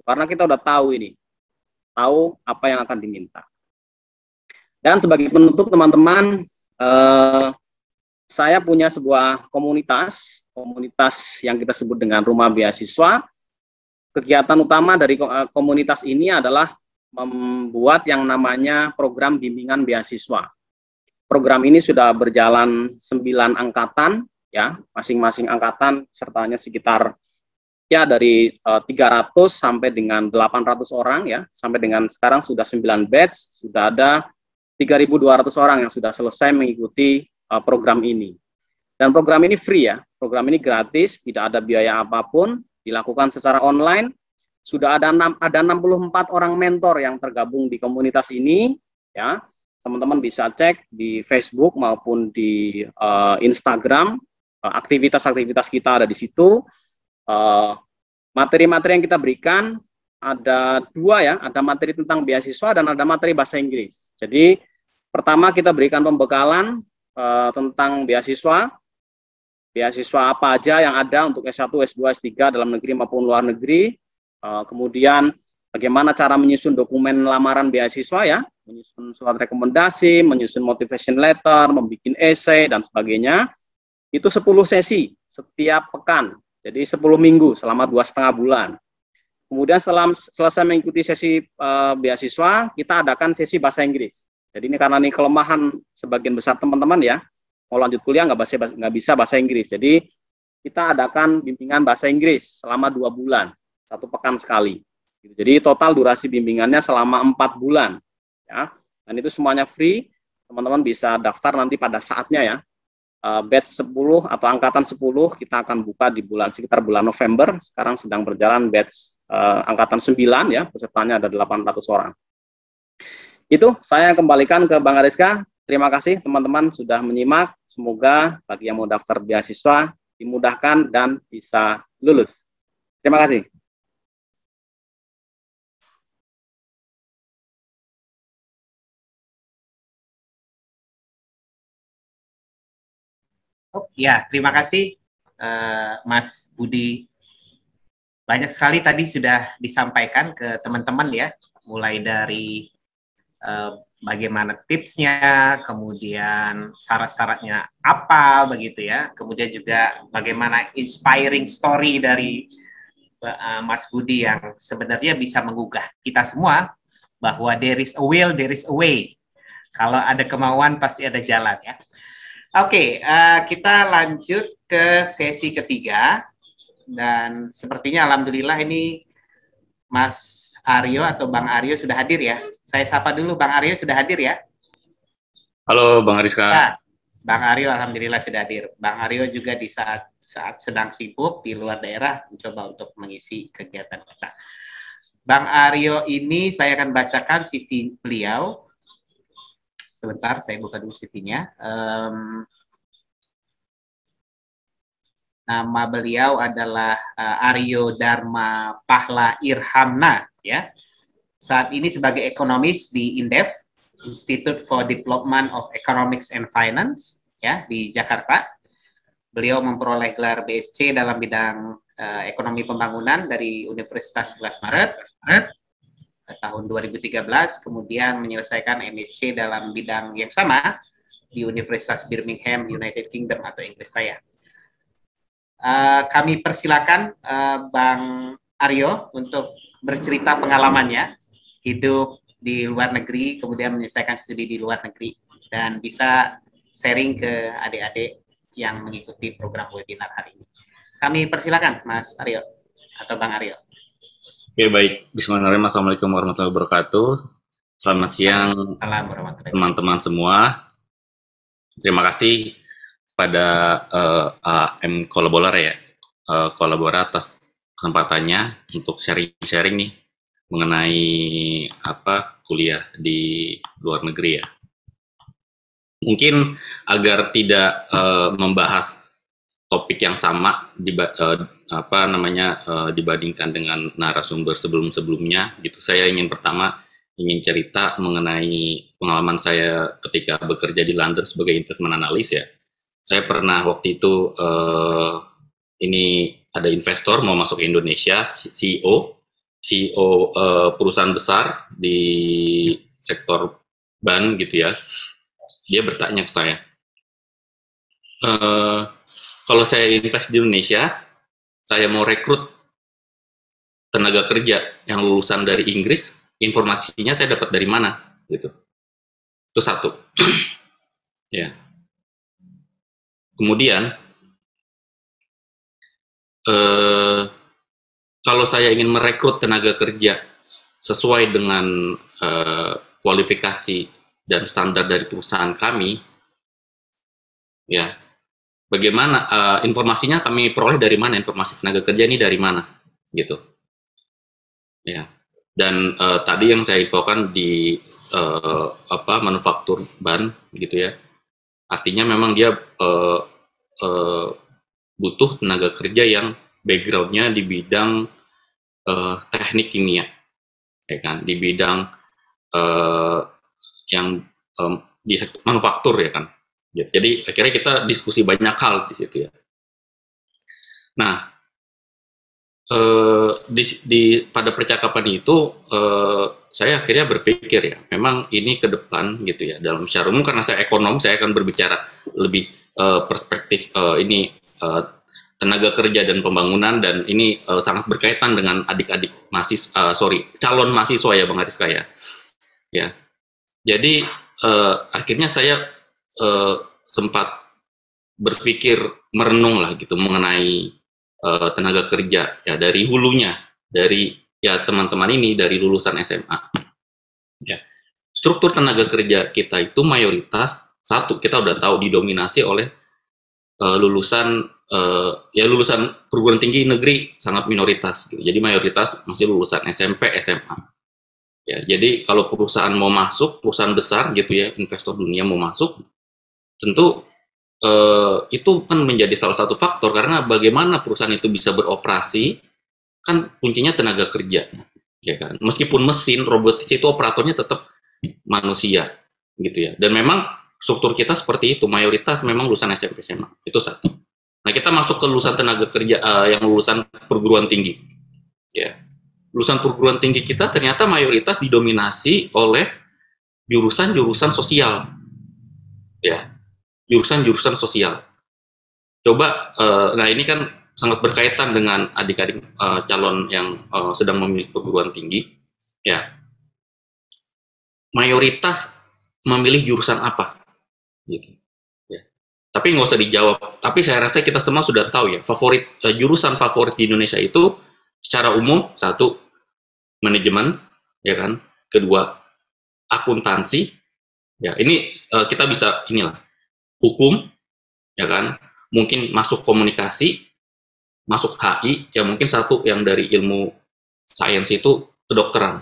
Karena kita udah tahu ini. Tahu apa yang akan diminta. Dan sebagai penutup teman-teman, saya punya sebuah komunitas yang kita sebut dengan Rumah Beasiswa. Kegiatan utama dari komunitas ini adalah membuat yang namanya program bimbingan beasiswa. Program ini sudah berjalan 9 angkatan, ya, masing-masing angkatan sertanya sekitar ya dari 300 sampai dengan 800 orang ya, sampai dengan sekarang sudah 9 batch, sudah ada 3.200 orang yang sudah selesai mengikuti program ini. Dan program ini free ya, program ini gratis, tidak ada biaya apapun, dilakukan secara online. Sudah ada 64 orang mentor yang tergabung di komunitas ini, ya. Teman-teman bisa cek di Facebook maupun di Instagram, aktivitas-aktivitas kita ada di situ. Materi-materi yang kita berikan ada 2 ya, ada materi tentang beasiswa dan ada materi bahasa Inggris. Jadi pertama kita berikan pembekalan tentang beasiswa apa aja yang ada untuk S1, S2, S3 dalam negeri maupun luar negeri. Kemudian bagaimana cara menyusun dokumen lamaran beasiswa ya, menyusun surat rekomendasi, menyusun motivation letter, membuat esai dan sebagainya. Itu 10 sesi setiap pekan. Jadi 10 minggu selama 2,5 bulan. Kemudian setelah selesai mengikuti sesi beasiswa, kita adakan sesi bahasa Inggris. Jadi ini karena ini kelemahan sebagian besar teman-teman ya, mau lanjut kuliah nggak bisa bahasa Inggris. Jadi kita adakan bimbingan bahasa Inggris selama 2 bulan, 1 pekan sekali. Jadi total durasi bimbingannya selama 4 bulan. Ya. Dan itu semuanya free, teman-teman bisa daftar nanti pada saatnya ya. Batch 10 atau angkatan 10 kita akan buka di sekitar bulan November. Sekarang sedang berjalan batch angkatan 9 ya, pesertanya ada 800 orang. Itu saya kembalikan ke Bang Ariska. Terima kasih teman-teman sudah menyimak. Semoga bagi yang mau daftar beasiswa dimudahkan dan bisa lulus. Terima kasih. Oh, ya, terima kasih Mas Budi. Banyak sekali tadi sudah disampaikan ke teman-teman ya, mulai dari bagaimana tipsnya, kemudian syarat-syaratnya apa begitu ya, kemudian juga bagaimana inspiring story dari Mas Budi yang sebenarnya bisa menggugah kita semua bahwa there is a will, there is a way. Kalau ada kemauan pasti ada jalan ya. Oke, kita lanjut ke sesi ketiga dan sepertinya alhamdulillah ini Mas Aryo atau Bang Aryo sudah hadir ya. Saya sapa dulu, Bang Aryo sudah hadir ya? Halo Bang Ariska. Ya, Bang Aryo alhamdulillah sudah hadir. Bang Aryo juga di saat sedang sibuk di luar daerah mencoba untuk mengisi kegiatan kita. Bang Aryo ini saya akan bacakan CV beliau. Sebentar, saya buka dulu CV-nya. Nama beliau adalah Aryo Dharma Pahla Irhamna, ya. Saat ini sebagai ekonomis di INDEF, Institute for Development of Economics and Finance, ya, di Jakarta. Beliau memperoleh gelar BSc dalam bidang ekonomi pembangunan dari Universitas 11 Maret tahun 2013, kemudian menyelesaikan MSc dalam bidang yang sama di Universitas Birmingham, United Kingdom atau Inggris Raya. Kami persilakan Bang Aryo untuk bercerita pengalamannya hidup di luar negeri, kemudian menyelesaikan studi di luar negeri, dan bisa sharing ke adik-adik yang mengikuti program webinar hari ini. Kami persilakan Mas Aryo atau Bang Aryo. Oke, baik. Bismillahirrahmanirrahim. Assalamualaikum warahmatullahi wabarakatuh. Selamat siang teman-teman semua. Terima kasih pada AM Kolabora atas kesempatannya untuk sharing-sharing nih mengenai kuliah di luar negeri ya. Mungkin agar tidak membahas topik yang sama dibandingkan dengan narasumber sebelumnya gitu. Saya ingin cerita mengenai pengalaman saya ketika bekerja di London sebagai investment analyst ya. Saya pernah waktu itu ini ada investor mau masuk ke Indonesia, CEO perusahaan besar di sektor ban gitu ya. Dia bertanya ke saya, kalau saya invest di Indonesia, saya mau rekrut tenaga kerja yang lulusan dari Inggris, informasinya saya dapat dari mana? Gitu. Itu satu. Ya. Kemudian, kalau saya ingin merekrut tenaga kerja sesuai dengan kualifikasi dan standar dari perusahaan kami, ya. Bagaimana informasinya kami peroleh dari mana, informasi tenaga kerja ini dari mana gitu ya. Dan tadi yang saya infokan di manufaktur ban gitu ya, artinya memang dia butuh tenaga kerja yang backgroundnya di bidang teknik kimia ya kan, di bidang yang di manufaktur ya kan. Jadi akhirnya kita diskusi banyak hal di situ ya. Nah, pada percakapan itu saya akhirnya berpikir ya, memang ini ke depan gitu ya. Dalam secara umum karena saya ekonom, saya akan berbicara lebih perspektif tenaga kerja dan pembangunan, dan ini sangat berkaitan dengan adik-adik calon mahasiswa ya Bang Ariska ya. Ya, jadi akhirnya saya sempat berpikir merenung lah gitu mengenai tenaga kerja ya dari hulunya, dari ya teman-teman ini dari lulusan SMA. Ya, struktur tenaga kerja kita itu mayoritas kita udah tahu didominasi oleh lulusan perguruan tinggi negeri, sangat minoritas. Gitu. Jadi mayoritas masih lulusan SMP, SMA. Ya, jadi kalau perusahaan mau masuk, perusahaan besar gitu ya, investor dunia mau masuk, tentu itu kan menjadi salah satu faktor, karena bagaimana perusahaan itu bisa beroperasi kan kuncinya tenaga kerja, ya kan. Meskipun mesin robotis itu operatornya tetap manusia, gitu ya. Dan memang struktur kita seperti itu, mayoritas memang lulusan SMP SMA, itu satu. Nah, kita masuk ke lulusan tenaga kerja yang lulusan perguruan tinggi, ya. Lulusan perguruan tinggi kita ternyata mayoritas didominasi oleh jurusan-jurusan sosial, ya, jurusan-jurusan sosial. Coba, nah ini kan sangat berkaitan dengan adik-adik calon yang sedang memilih perguruan tinggi, ya. Mayoritas memilih jurusan apa, gitu. Ya. Tapi nggak usah dijawab. Tapi saya rasa kita semua sudah tahu ya, jurusan favorit di Indonesia itu secara umum, satu, manajemen, ya kan, kedua, akuntansi, ya, ini kita bisa, inilah, hukum, ya kan, mungkin masuk komunikasi, masuk HI, ya mungkin satu yang dari ilmu sains itu kedokteran,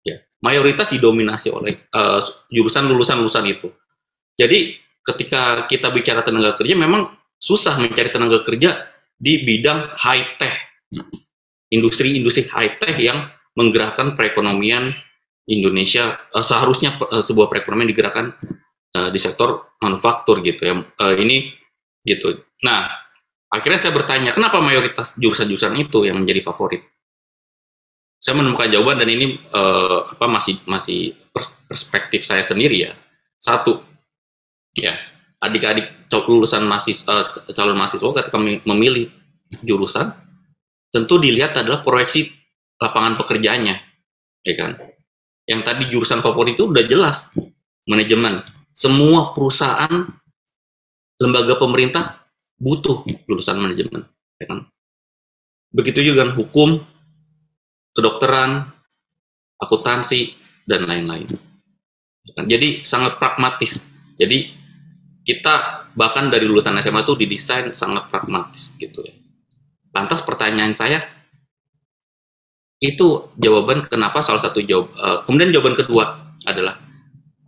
ya, mayoritas didominasi oleh jurusan lulusan itu. Jadi ketika kita bicara tenaga kerja, memang susah mencari tenaga kerja di bidang high tech, industri high tech yang menggerakkan perekonomian Indonesia. Seharusnya sebuah perekonomian digerakkan di sektor manufaktur, gitu ya. Ini gitu. Nah, akhirnya saya bertanya, kenapa mayoritas jurusan-jurusan itu yang menjadi favorit? Saya menemukan jawaban, dan ini masih perspektif saya sendiri ya. Satu, ya, adik-adik lulusan calon mahasiswa ketika memilih jurusan, tentu dilihat adalah proyeksi lapangan pekerjaannya, ya kan. Yang tadi jurusan favorit itu udah jelas, manajemen. Semua perusahaan, lembaga pemerintah butuh lulusan manajemen, ya kan. Begitu juga dengan hukum, kedokteran, akuntansi, dan lain-lain. Jadi sangat pragmatis. Jadi kita bahkan dari lulusan SMA itu didesain sangat pragmatis, gitu ya. Lantas pertanyaan saya, itu jawaban kenapa salah satu kemudian jawaban kedua adalah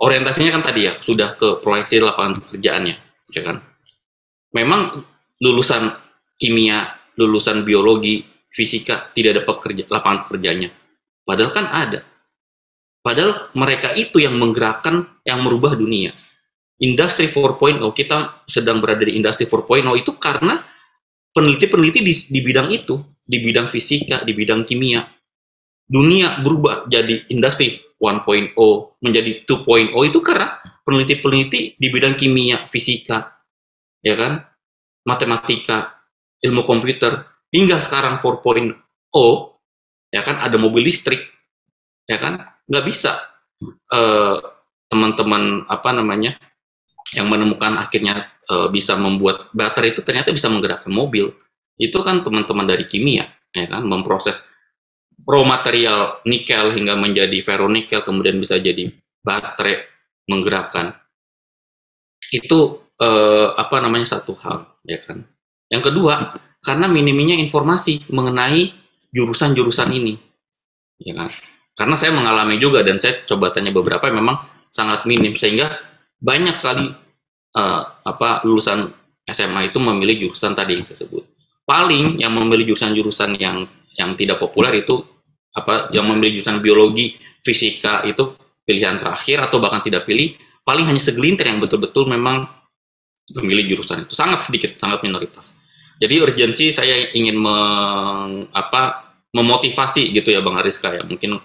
orientasinya kan tadi ya, sudah ke proyeksi lapangan pekerjaannya, ya kan. Memang lulusan kimia, lulusan biologi, fisika tidak ada lapangan pekerjaannya. Padahal kan ada. Padahal mereka itu yang menggerakkan, yang merubah dunia. Industri 4.0, kita sedang berada di industri 4.0 itu karena peneliti-peneliti di bidang itu, di bidang fisika, di bidang kimia. Dunia berubah jadi industri 1.0, menjadi 2.0 itu karena peneliti-peneliti di bidang kimia, fisika, ya kan, matematika, ilmu komputer, hingga sekarang 4.0, ya kan, ada mobil listrik, ya kan, nggak bisa teman-teman yang menemukan akhirnya bisa membuat baterai itu ternyata bisa menggerakkan mobil, itu kan teman-teman dari kimia, ya kan, memproses raw material nikel hingga menjadi ferronikel, kemudian bisa jadi baterai menggerakkan. Itu satu hal, ya kan. Yang kedua, karena minimnya informasi mengenai jurusan-jurusan ini, ya kan. Karena saya mengalami juga, dan saya coba tanya beberapa, memang sangat minim, sehingga banyak sekali lulusan SMA itu memilih jurusan tadi yang saya sebut. Paling yang memilih jurusan-jurusan yang tidak populer itu yang memilih jurusan biologi, fisika itu pilihan terakhir, atau bahkan tidak pilih, paling hanya segelintir yang betul-betul memang memilih jurusan itu, sangat sedikit, sangat minoritas. Jadi urgensi saya ingin memotivasi gitu ya Bang Ariska ya, mungkin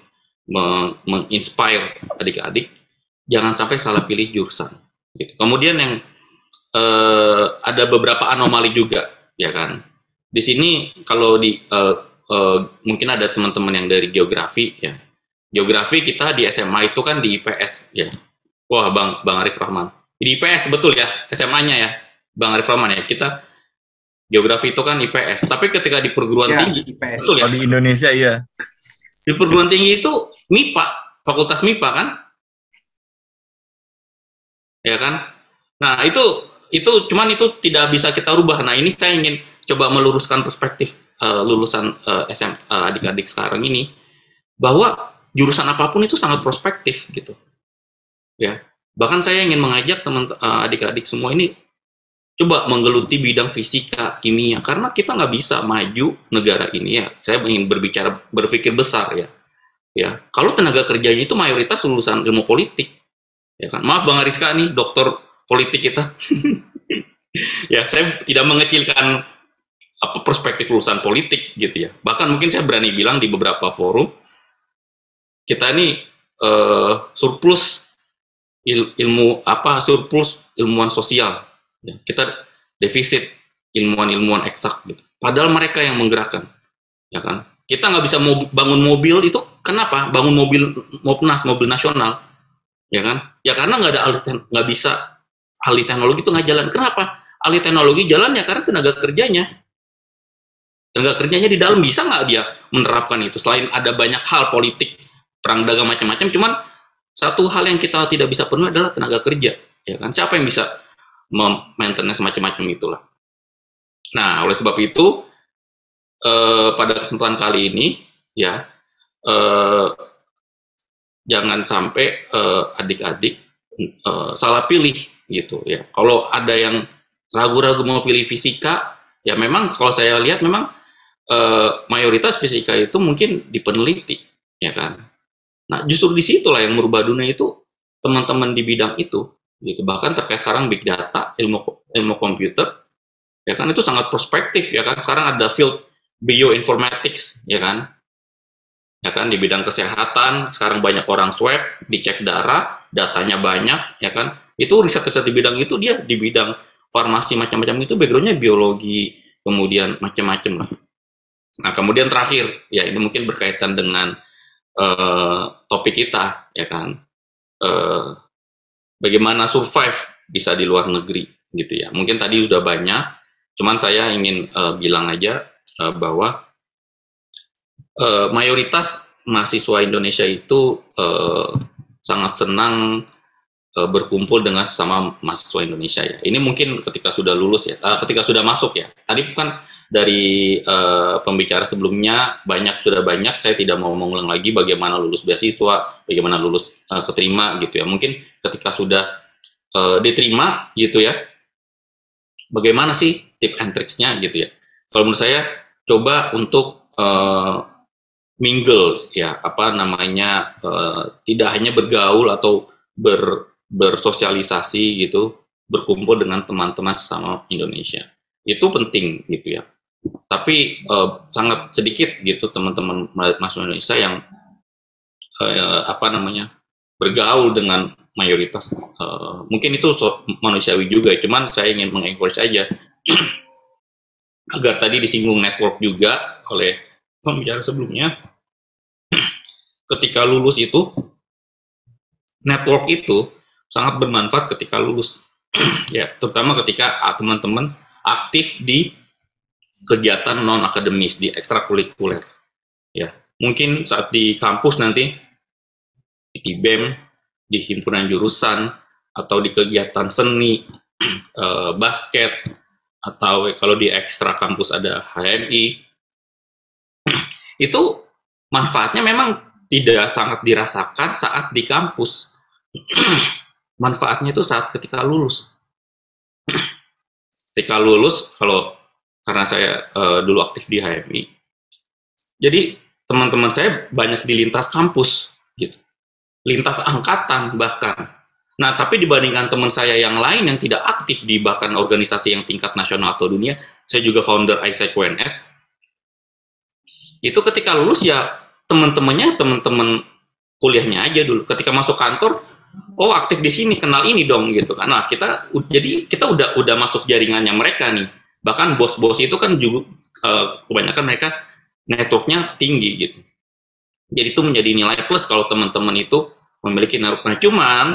menginspire adik-adik jangan sampai salah pilih jurusan gitu. Kemudian yang ada beberapa anomali juga, ya kan. Di sini kalau mungkin ada teman-teman yang dari geografi ya. Geografi kita di SMA itu kan di IPS ya. Wah, Bang Arif Rahman. Di IPS betul ya, SMA-nya ya. Bang Arif Rahman ya. Kita geografi itu kan IPS. Tapi ketika di perguruan tinggi IPS. Betul ya. Di Indonesia iya. Di perguruan tinggi itu MIPA, Fakultas MIPA kan? Ya kan? Nah, itu cuman itu tidak bisa kita rubah. Nah, ini saya ingin coba meluruskan perspektif lulusan adik-adik sekarang ini, bahwa jurusan apapun itu sangat prospektif gitu. Ya. Bahkan saya ingin mengajak adik-adik semua ini coba menggeluti bidang fisika, kimia, karena kita nggak bisa maju negara ini ya. Saya ingin berpikir besar ya. Ya, kalau tenaga kerjanya itu mayoritas lulusan ilmu politik, ya kan? Maaf Bang Ariska nih, doktor politik kita. Ya, saya tidak mengecilkan apa perspektif lulusan politik gitu ya. Bahkan mungkin saya berani bilang di beberapa forum kita ini surplus surplus ilmuwan sosial. Ya, kita defisit ilmuwan eksak gitu. Padahal mereka yang menggerakkan, ya kan? Kita nggak bisa bangun mobil itu kenapa? Bangun mobil mobil nasional, ya kan? Ya karena nggak ada nggak bisa ahli teknologi itu nggak jalan. Kenapa? Ahli teknologi jalan ya karena tenaga kerjanya di dalam bisa nggak dia menerapkan itu? Selain ada banyak hal politik, perang dagang macam-macam, cuman satu hal yang kita tidak bisa penuhi adalah tenaga kerja, ya kan? Siapa yang bisa maintenance macam-macam itulah. Nah, oleh sebab itu pada kesempatan kali ini ya jangan sampai adik-adik salah pilih gitu ya. Kalau ada yang ragu-ragu mau pilih fisika, ya memang kalau saya lihat memang mayoritas fisika itu mungkin dipeneliti, ya kan. Nah, justru disitulah yang merubah dunia itu teman-teman di bidang itu. Gitu. Bahkan terkait sekarang big data, ilmu komputer, ya kan itu sangat prospektif, ya kan. Sekarang ada field bioinformatics, ya kan di bidang kesehatan sekarang banyak orang swab, dicek darah, datanya banyak, ya kan. Itu riset-riset di bidang itu, dia di bidang farmasi macam-macam itu backgroundnya biologi, kemudian macam-macam lah. Nah, kemudian terakhir, ya ini mungkin berkaitan dengan topik kita, ya kan. Bagaimana survive bisa di luar negeri gitu ya. Mungkin tadi udah banyak, cuman saya ingin bilang aja bahwa mayoritas mahasiswa Indonesia itu sangat senang berkumpul dengan sesama mahasiswa Indonesia ya. Ini mungkin ketika sudah lulus ya, ketika sudah masuk ya. Tadi kan dari pembicara sebelumnya sudah banyak, saya tidak mau mengulang lagi bagaimana lulus beasiswa, bagaimana lulus keterima gitu ya. Mungkin ketika sudah diterima gitu ya, bagaimana sih tip and tricksnya gitu ya. Kalau menurut saya coba untuk mingle ya, tidak hanya bergaul atau bersosialisasi gitu, berkumpul dengan teman-teman sesama Indonesia. Itu penting gitu ya. Tapi sangat sedikit gitu teman-teman mahasiswa Indonesia yang bergaul dengan mayoritas. Mungkin itu manusiawi juga, cuman saya ingin mengencourage aja agar tadi disinggung network juga oleh pembicara sebelumnya. Ketika lulus itu, network itu sangat bermanfaat ketika lulus. Ya, terutama ketika teman-teman aktif di kegiatan non akademis, di ekstrakurikuler. Ya, mungkin saat di kampus nanti di BEM, di himpunan jurusan, atau di kegiatan seni, basket, atau kalau di ekstra kampus ada HMI, itu manfaatnya memang tidak sangat dirasakan saat di kampus. Manfaatnya itu saat ketika lulus. Ketika lulus, karena saya dulu aktif di HMI, jadi teman-teman saya banyak di lintas kampus, gitu, lintas angkatan bahkan. Nah, tapi dibandingkan teman saya yang lain yang tidak aktif di bahkan organisasi yang tingkat nasional atau dunia, saya juga founder ISEC UNS, itu ketika lulus ya teman-teman kuliahnya aja dulu. Ketika masuk kantor, oh aktif di sini, kenal ini dong gitu kan. Nah, kita udah masuk jaringannya mereka nih. Bahkan bos-bos itu kan juga kebanyakan mereka networknya tinggi gitu. Jadi itu menjadi nilai plus kalau teman-teman itu memiliki network. Nah, cuman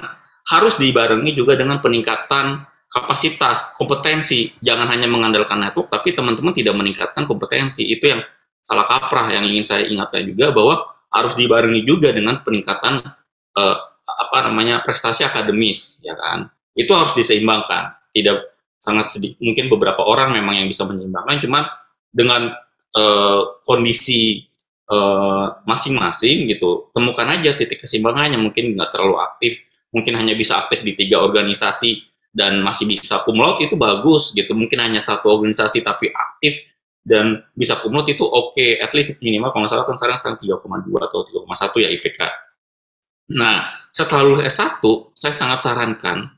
harus dibarengi juga dengan peningkatan kapasitas, kompetensi. Jangan hanya mengandalkan network, tapi teman-teman tidak meningkatkan kompetensi. Itu yang salah kaprah yang ingin saya ingatkan juga, bahwa harus dibarengi juga dengan peningkatan prestasi akademis, ya kan. Itu harus diseimbangkan. Tidak sangat sedikit, mungkin beberapa orang memang yang bisa menyeimbangkan, cuma dengan kondisi masing-masing gitu, temukan aja titik keseimbangannya. Mungkin nggak terlalu aktif, mungkin hanya bisa aktif di 3 organisasi dan masih bisa cum laude itu bagus gitu. Mungkin hanya satu organisasi tapi aktif dan bisa cum laude itu oke. At least minimal kalau nggak salah kan sekarang 3,2 atau 3,1 ya IPK. Nah, setelah lulus S1, saya sangat sarankan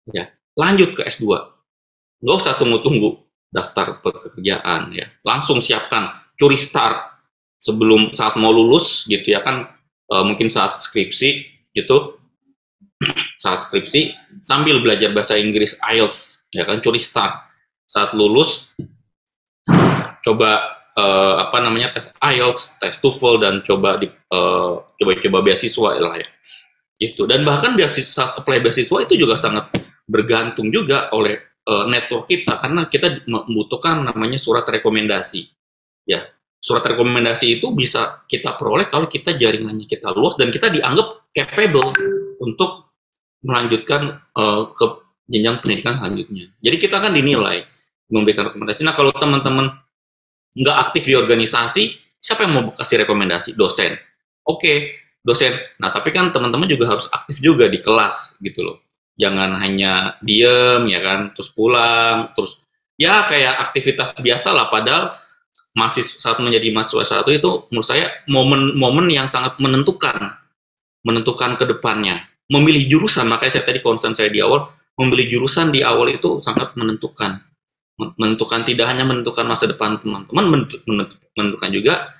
ya lanjut ke S2. Nggak usah tunggu-tunggu daftar pekerjaan ya. Langsung siapkan, curi start sebelum saat mau lulus gitu ya kan, mungkin saat skripsi gitu. Saat skripsi sambil belajar bahasa Inggris IELTS ya kan, curi start. Saat lulus coba tes IELTS, tes TOEFL dan coba beasiswa lah ya. Itu. Dan bahkan saat apply beasiswa itu juga sangat bergantung juga oleh network kita, karena kita membutuhkan namanya surat rekomendasi. Ya, surat rekomendasi itu bisa kita peroleh kalau kita jaringannya kita luas dan kita dianggap capable untuk melanjutkan ke jenjang pendidikan selanjutnya. Jadi kita kan dinilai memberikan rekomendasi. Nah, kalau teman-teman nggak aktif di organisasi, siapa yang mau kasih rekomendasi? Dosen. Oke, dosen. Nah, tapi kan teman-teman juga harus aktif juga di kelas gitu loh. Jangan hanya diem ya kan, terus pulang, terus ya kayak aktivitas biasa lah. Padahal saat menjadi mahasiswa satu itu menurut saya momen yang sangat menentukan ke depannya. Memilih jurusan, makanya saya tadi concern saya di awal, memilih jurusan di awal itu sangat menentukan tidak hanya menentukan masa depan teman-teman, menentukan juga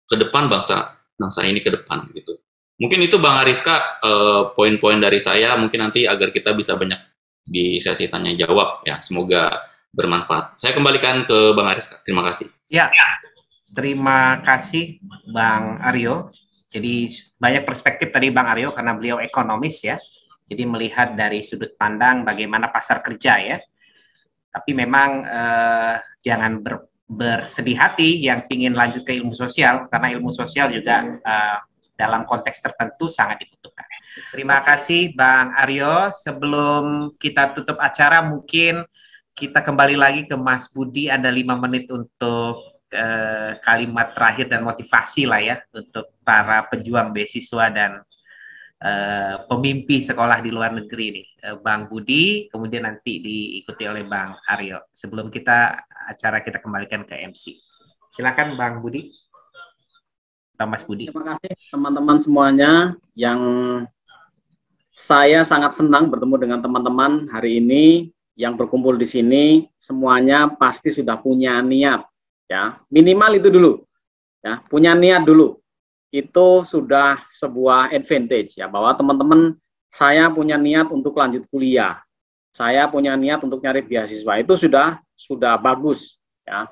ke depan bangsa ini ke depan gitu. Mungkin itu Bang Ariska poin-poin dari saya, mungkin nanti agar kita bisa banyak di sesi tanya jawab ya, semoga bermanfaat. Saya kembalikan ke Bang Ariska. Terima kasih. Ya, terima kasih Bang Aryo. Jadi banyak perspektif tadi Bang Aryo karena beliau ekonomis ya. Jadi melihat dari sudut pandang bagaimana pasar kerja ya. Tapi memang jangan bersedih hati yang ingin lanjut ke ilmu sosial, karena ilmu sosial juga dalam konteks tertentu sangat dibutuhkan. Terima kasih Bang Aryo. Sebelum kita tutup acara, mungkin kita kembali lagi ke Mas Budi, ada 5 menit untuk kalimat terakhir dan motivasi lah ya untuk para pejuang beasiswa dan pemimpi sekolah di luar negeri ini. Bang Budi, kemudian nanti diikuti oleh Bang Aryo. Sebelum acara kita kembalikan ke MC. Silakan Bang Budi. Atau Mas Budi. Terima kasih teman-teman semuanya, yang saya sangat senang bertemu dengan teman-teman hari ini yang berkumpul di sini. Semuanya pasti sudah punya niat. Ya, minimal itu dulu, ya, punya niat dulu, itu sudah sebuah advantage ya, bahwa teman-teman, saya punya niat untuk lanjut kuliah, saya punya niat untuk nyari beasiswa, itu sudah bagus ya,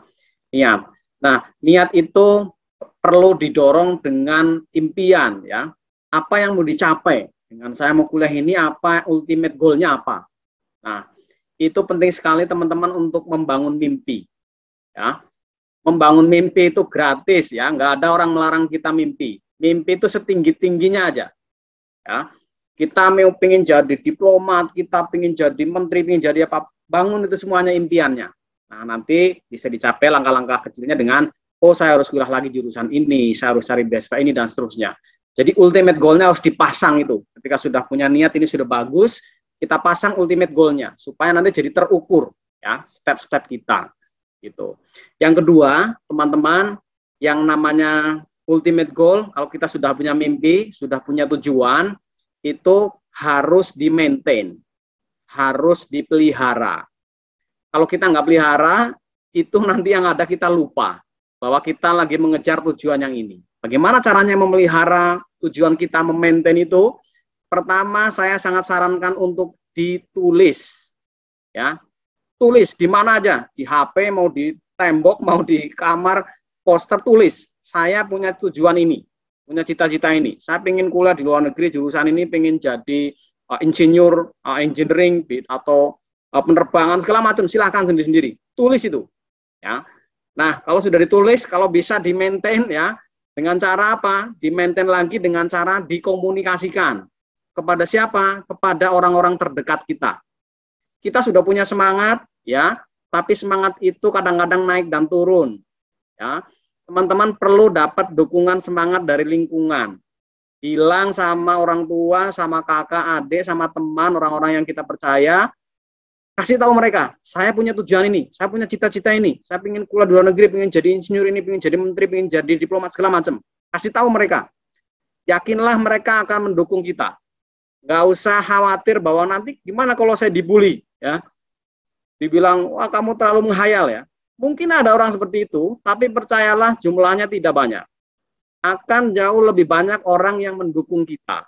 niat. Nah, niat itu perlu didorong dengan impian ya, apa yang mau dicapai dengan saya mau kuliah ini, apa ultimate goal-nya apa. Nah, itu penting sekali teman-teman untuk membangun mimpi ya. Membangun mimpi itu gratis ya, nggak ada orang melarang kita mimpi. Mimpi itu setinggi-tingginya aja. Ya, kita mau pengen jadi diplomat, kita pengen jadi menteri, pengen jadi apa, bangun itu semuanya impiannya. Nah, nanti bisa dicapai langkah-langkah kecilnya dengan, oh saya harus kuliah lagi jurusan ini, saya harus cari beasiswa ini dan seterusnya. Jadi ultimate goal-nya harus dipasang itu. Ketika sudah punya niat ini sudah bagus, kita pasang ultimate goal-nya supaya nanti jadi terukur ya, step-step kita. Gitu. Yang kedua, teman-teman, yang namanya ultimate goal, kalau kita sudah punya mimpi, sudah punya tujuan, itu harus di-maintain, harus dipelihara. Kalau kita nggak pelihara, itu nanti yang ada kita lupa bahwa kita lagi mengejar tujuan yang ini. Bagaimana caranya memelihara tujuan kita, memaintain itu? Pertama, saya sangat sarankan untuk ditulis, ya. Tulis di mana aja, di HP, mau di tembok, mau di kamar, poster, tulis. Saya punya tujuan ini, punya cita-cita ini. Saya pengen kuliah di luar negeri, jurusan ini pengen jadi insinyur, engineering, atau penerbangan, segala macam. Silahkan sendiri-sendiri. Tulis itu. Ya. Nah, kalau sudah ditulis, kalau bisa di-maintain ya, dengan cara apa? Di-maintain lagi dengan cara dikomunikasikan. Kepada siapa? Kepada orang-orang terdekat kita. Kita sudah punya semangat, ya, tapi semangat itu kadang-kadang naik dan turun. Ya, teman-teman perlu dapat dukungan semangat dari lingkungan. Bilang sama orang tua, sama kakak, adik, sama teman, orang-orang yang kita percaya, Kasih tahu mereka, saya punya tujuan ini, saya punya cita-cita ini, saya ingin kuliah di luar negeri, ingin jadi insinyur ini, ingin jadi menteri, ingin jadi diplomat, segala macam. Kasih tahu mereka. Yakinlah mereka akan mendukung kita. Nggak usah khawatir bahwa nanti gimana kalau saya dibully, ya. Dibilang, wah kamu terlalu menghayal ya. Mungkin ada orang seperti itu, tapi percayalah jumlahnya tidak banyak. Akan jauh lebih banyak orang yang mendukung kita,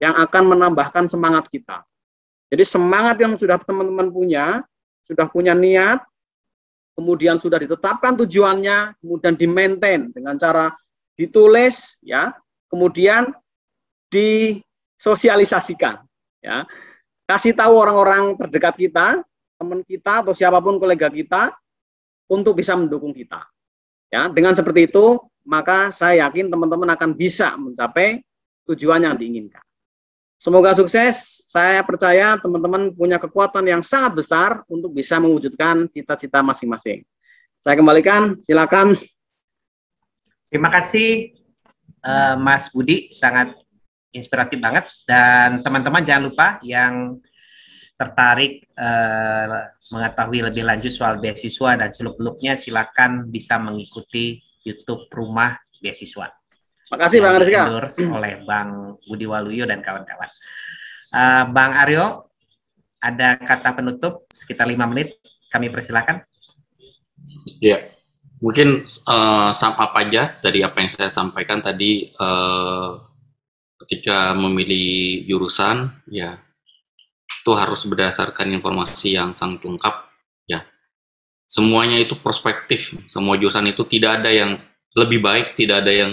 yang akan menambahkan semangat kita. Jadi semangat yang sudah teman-teman punya, sudah punya niat, kemudian sudah ditetapkan tujuannya, kemudian di-maintain dengan cara ditulis, ya, kemudian disosialisasikan, ya. Kasih tahu orang-orang terdekat kita, teman kita atau siapapun kolega kita untuk bisa mendukung kita. Ya, dengan seperti itu, maka saya yakin teman-teman akan bisa mencapai tujuan yang diinginkan. Semoga sukses. Saya percaya teman-teman punya kekuatan yang sangat besar untuk bisa mewujudkan cita-cita masing-masing. Saya kembalikan, silakan. Terima kasih Mas Budi, sangat inspiratif banget. Dan teman-teman jangan lupa yang tertarik mengetahui lebih lanjut soal beasiswa dan seluk-beluknya, silakan bisa mengikuti YouTube Rumah Beasiswa. Makasih Bang Rizka. Oleh Bang Budi Waluyo dan kawan-kawan. Bang Aryo, ada kata penutup sekitar 5 menit, kami persilakan. Ya, mungkin sum up aja dari apa yang saya sampaikan tadi. Ketika memilih jurusan, ya itu harus berdasarkan informasi yang sangat lengkap. Ya, semuanya itu prospektif. Semua jurusan itu tidak ada yang lebih baik, tidak ada yang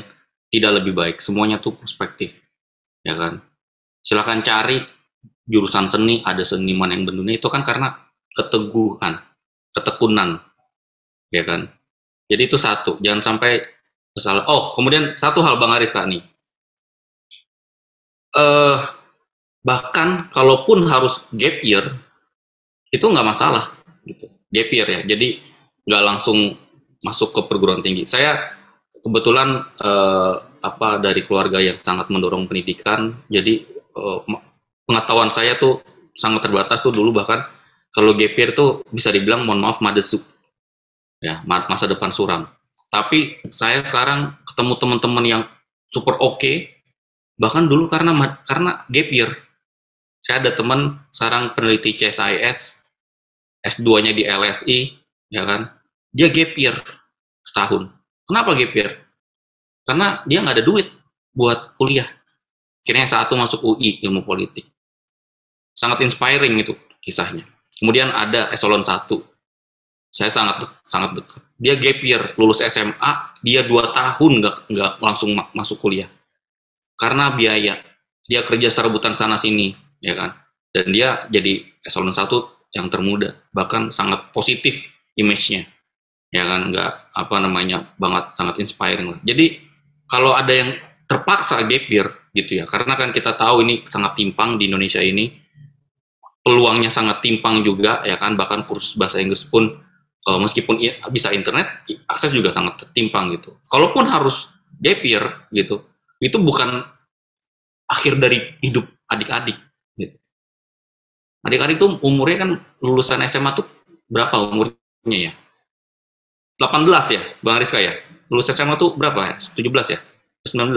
tidak lebih baik, semuanya tuh perspektif, ya kan. Silakan cari jurusan seni, ada seniman yang berdunia, itu kan karena keteguhan, ketekunan, ya kan. Jadi itu satu, jangan sampai salah. Oh, kemudian satu hal Bang Aris Kak nih, bahkan kalaupun harus gap year, itu nggak masalah, gitu. Gap year ya, jadi nggak langsung masuk ke perguruan tinggi. Saya kebetulan dari keluarga yang sangat mendorong pendidikan, jadi pengetahuan saya tuh sangat terbatas tuh dulu, bahkan kalau gap year tuh bisa dibilang mohon maaf madesu, ya, masa depan suram. Tapi saya sekarang ketemu teman-teman yang super oke, bahkan dulu karena gap year. Saya ada teman sekarang peneliti CSIS, S2-nya di LSI, ya kan, dia gap year setahun. Kenapa gap year? Karena dia nggak ada duit buat kuliah. Akhirnya satu masuk UI, ilmu politik. Sangat inspiring itu kisahnya. Kemudian ada eselon 1. Saya sangat dekat. Dia gap year, lulus SMA, dia 2 tahun nggak langsung masuk kuliah. Karena biaya. Dia kerja serabutan sana sini, ya kan. Dan dia jadi eselon 1 yang termuda, bahkan sangat positif image-nya. Ya kan, nggak banget, sangat inspiring lah. Jadi kalau ada yang terpaksa gap year gitu ya, karena kan kita tahu ini sangat timpang di Indonesia ini, peluangnya sangat timpang juga ya kan, bahkan kursus bahasa Inggris pun meskipun bisa internet, akses juga sangat timpang gitu. Kalaupun harus gap year gitu, itu bukan akhir dari hidup adik-adik gitu. Adik-adik tuh umurnya kan lulusan SMA tuh berapa umurnya ya? 18 ya, Bang Rizka ya? Lulus SMA tuh berapa ya? 17 ya? 19?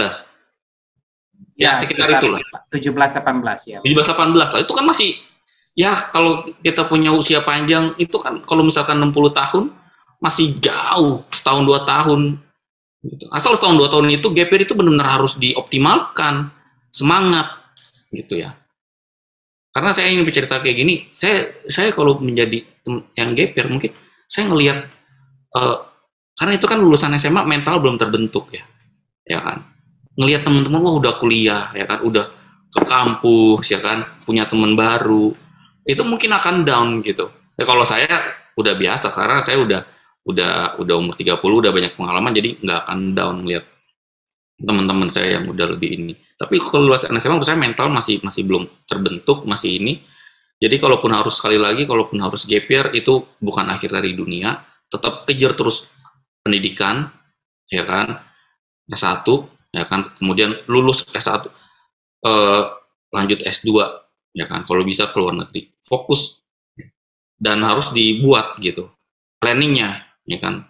Ya, sekitar itulah. 17-18 ya. 17-18 lah, itu kan masih, ya kalau kita punya usia panjang, itu kan kalau misalkan 60 tahun, masih jauh, setahun 2 tahun. Gitu. Asal setahun 2 tahun itu, gap year itu benar-benar harus dioptimalkan, semangat, gitu ya. Karena saya ingin bercerita kayak gini, saya kalau menjadi yang gap year, mungkin saya ngelihat, karena itu kan lulusan SMA mental belum terbentuk ya kan, ngelihat teman-teman wah udah kuliah ya kan, udah ke kampus ya kan, punya teman baru, itu mungkin akan down gitu. Ya kalau saya udah biasa karena saya udah umur 30, udah banyak pengalaman, jadi nggak akan down ngelihat teman-teman saya yang udah lebih ini. Tapi kalau lulusan SMA menurut saya mental masih belum terbentuk, masih ini. Jadi kalaupun harus gap year, itu bukan akhir dari dunia. Tetap kejar terus pendidikan, ya kan, S1, ya kan, kemudian lulus S1, lanjut S2, ya kan, kalau bisa ke luar negeri, fokus dan harus dibuat gitu planningnya, ya kan.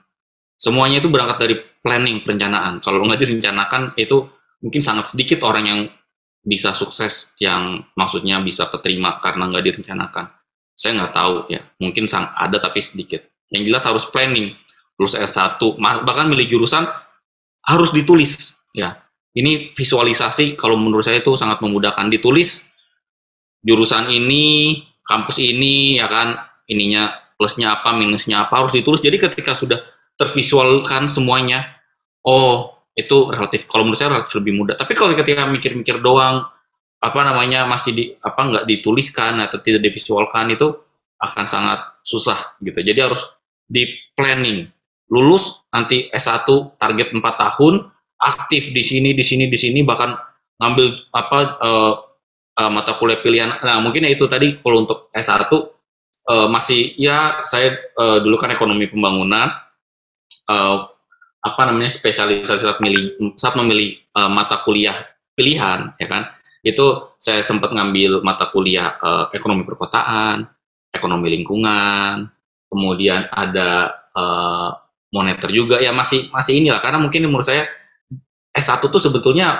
Semuanya itu berangkat dari planning, perencanaan. Kalau nggak direncanakan itu mungkin sangat sedikit orang yang bisa sukses, yang maksudnya bisa keterima karena nggak direncanakan. Saya nggak tahu ya, mungkin ada tapi sedikit. Yang jelas harus planning, lulus S1, bahkan milih jurusan harus ditulis ya. Ini visualisasi kalau menurut saya itu sangat memudahkan, ditulis jurusan ini, kampus ini, ya kan, ininya plusnya apa, minusnya apa, harus ditulis. Jadi ketika sudah tervisualkan semuanya, oh itu relatif, kalau menurut saya relatif lebih mudah. Tapi kalau ketika mikir-mikir doang, apa namanya, masih nggak dituliskan atau tidak divisualkan, itu akan sangat susah gitu. Jadi harus di planning. Lulus nanti S1 target 4 tahun, aktif di sini, bahkan ngambil mata kuliah pilihan. Nah, mungkin itu tadi kalau untuk S1 masih ya, saya dulu kan ekonomi pembangunan, spesialisasi saat memilih mata kuliah pilihan, ya kan. Itu saya sempat ngambil mata kuliah ekonomi perkotaan, ekonomi lingkungan, kemudian ada moneter juga, ya masih inilah, karena mungkin menurut saya S1 tuh sebetulnya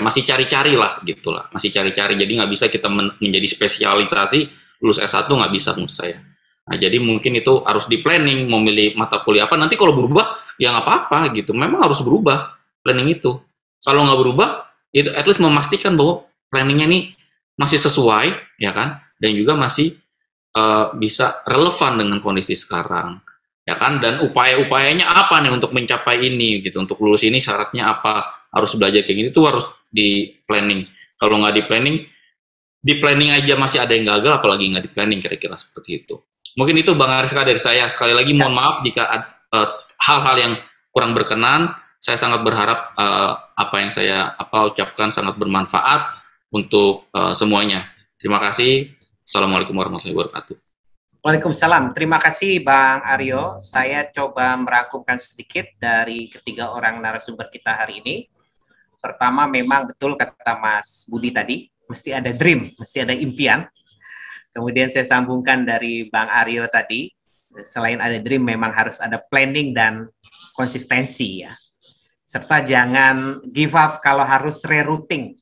masih cari-cari lah gitulah, masih cari-cari, jadi nggak bisa kita menjadi spesialisasi lulus S1, nggak bisa menurut saya. Nah, jadi mungkin itu harus di planning, mau milih mata kuliah apa, nanti kalau berubah ya nggak apa-apa gitu, memang harus berubah planning itu. Kalau nggak berubah, itu at least memastikan bahwa planningnya ini masih sesuai, ya kan, dan juga masih bisa relevan dengan kondisi sekarang, ya kan, dan upaya-upayanya apa nih untuk mencapai ini gitu, untuk lulus ini syaratnya apa, harus belajar kayak gini, tuh harus di planning. Kalau nggak di planning aja masih ada yang gagal, apalagi nggak di planning, kira-kira seperti itu. Mungkin itu Bang Ariska dari saya. Sekali lagi mohon maaf jika hal-hal yang kurang berkenan. Saya sangat berharap apa yang saya ucapkan sangat bermanfaat untuk semuanya. Terima kasih. Assalamualaikum warahmatullahi wabarakatuh. Waalaikumsalam. Terima kasih Bang Aryo. Saya coba merangkumkan sedikit dari ketiga orang narasumber kita hari ini. Pertama, memang betul kata Mas Budi tadi, mesti ada dream, mesti ada impian. Kemudian saya sambungkan dari Bang Aryo tadi, selain ada dream memang harus ada planning dan konsistensi ya. Serta jangan give up kalau harus rerouting.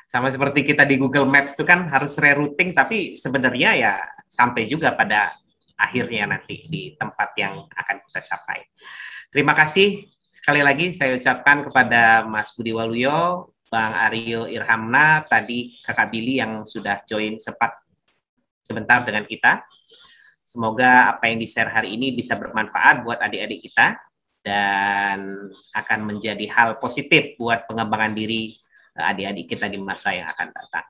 Sama seperti kita di Google Maps itu kan harus rerouting, tapi sebenarnya ya sampai juga pada akhirnya nanti di tempat yang akan kita capai. Terima kasih sekali lagi saya ucapkan kepada Mas Budi Waluyo, Bang Aryo Irhamna, tadi Kakak Billy yang sudah join sempat sebentar dengan kita. Semoga apa yang di-share hari ini bisa bermanfaat buat adik-adik kita dan akan menjadi hal positif buat pengembangan diri adik-adik kita di masa yang akan datang.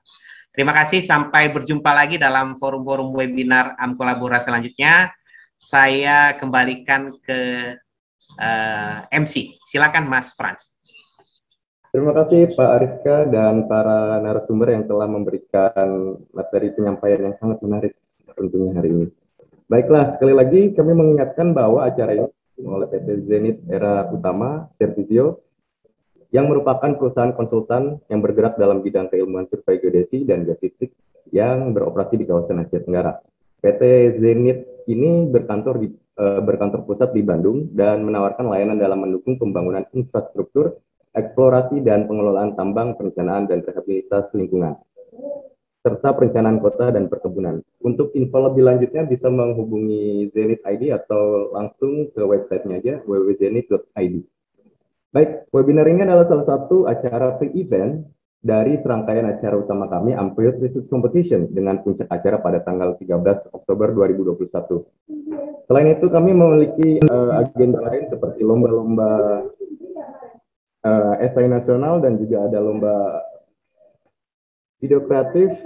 Terima kasih, sampai berjumpa lagi dalam forum-forum webinar Amkolabora selanjutnya. Saya kembalikan ke MC. Silakan Mas Frans. Terima kasih Pak Ariska dan para narasumber yang telah memberikan materi penyampaian yang sangat menarik tentunya hari ini. Baiklah, sekali lagi kami mengingatkan bahwa acara ini oleh PT Zenith Era Utama Servizio yang merupakan perusahaan konsultan yang bergerak dalam bidang keilmuan survei geodesi dan geofisik yang beroperasi di kawasan Asia Tenggara. PT Zenith ini berkantor pusat di Bandung dan menawarkan layanan dalam mendukung pembangunan infrastruktur, eksplorasi dan pengelolaan tambang, perencanaan dan rehabilitasi lingkungan, serta perencanaan kota dan perkebunan. Untuk info lebih lanjutnya bisa menghubungi Zenith ID atau langsung ke websitenya aja, www.zenith.id. Baik, webinar ini adalah salah satu acara pre-event dari serangkaian acara utama kami, Amplified Research Competition, dengan puncak acara pada tanggal 13 Oktober 2021. Selain itu, kami memiliki agenda lain seperti lomba-lomba esai nasional dan juga ada lomba video kreatif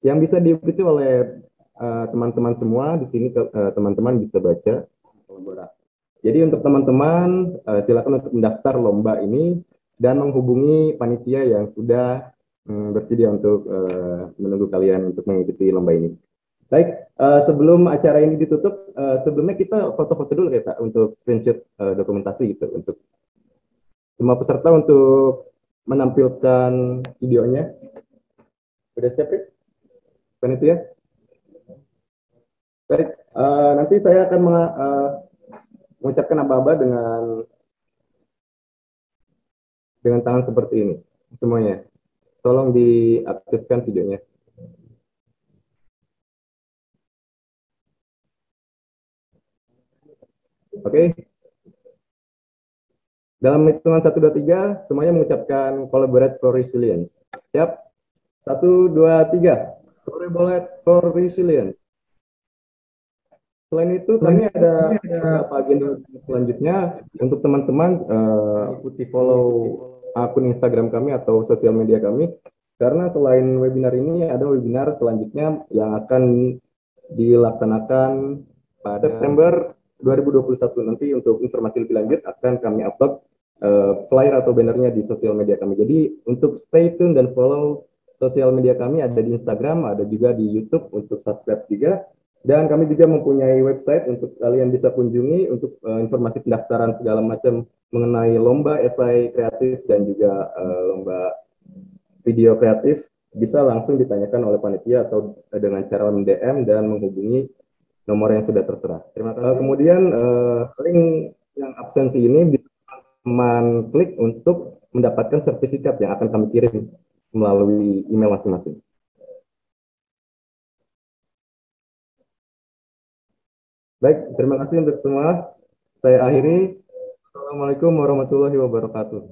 yang bisa diikuti oleh teman-teman semua. Di sini teman-teman bisa baca kolaborasi. Jadi untuk teman-teman silakan untuk mendaftar lomba ini dan menghubungi panitia yang sudah bersedia untuk menunggu kalian untuk mengikuti lomba ini. Baik, sebelum acara ini ditutup, sebelumnya kita foto-foto dulu ya Pak, untuk screenshot dokumentasi gitu, untuk semua peserta untuk menampilkan videonya. Sudah siap ya? panitia. Baik, nanti saya akan mengucapkan aba-aba dengan tangan seperti ini semuanya. Tolong diaktifkan videonya. Oke. Dalam hitungan 1, 2, 3, semuanya mengucapkan collaborate for resilience. Siap? 1, 2, 3. Collaborate for resilience. Selain itu, kami ada beberapa agenda selanjutnya untuk teman-teman ikuti follow akun Instagram kami atau sosial media kami. Karena selain webinar ini, ada webinar selanjutnya yang akan dilaksanakan pada September 2021. Nanti untuk informasi lebih lanjut akan kami upload flyer atau bannernya di sosial media kami. Jadi untuk stay tune dan follow sosial media kami, ada di Instagram, ada juga di YouTube untuk subscribe juga. Dan kami juga mempunyai website untuk kalian bisa kunjungi untuk informasi pendaftaran segala macam mengenai lomba esai kreatif dan juga lomba video kreatif. Bisa langsung ditanyakan oleh panitia atau dengan cara DM dan menghubungi nomor yang sudah tertera. Terima kasih. Kemudian link yang absensi ini bisa teman klik untuk mendapatkan sertifikat yang akan kami kirim melalui email masing-masing. Baik, terima kasih untuk semua. Saya akhiri. Assalamualaikum warahmatullahi wabarakatuh.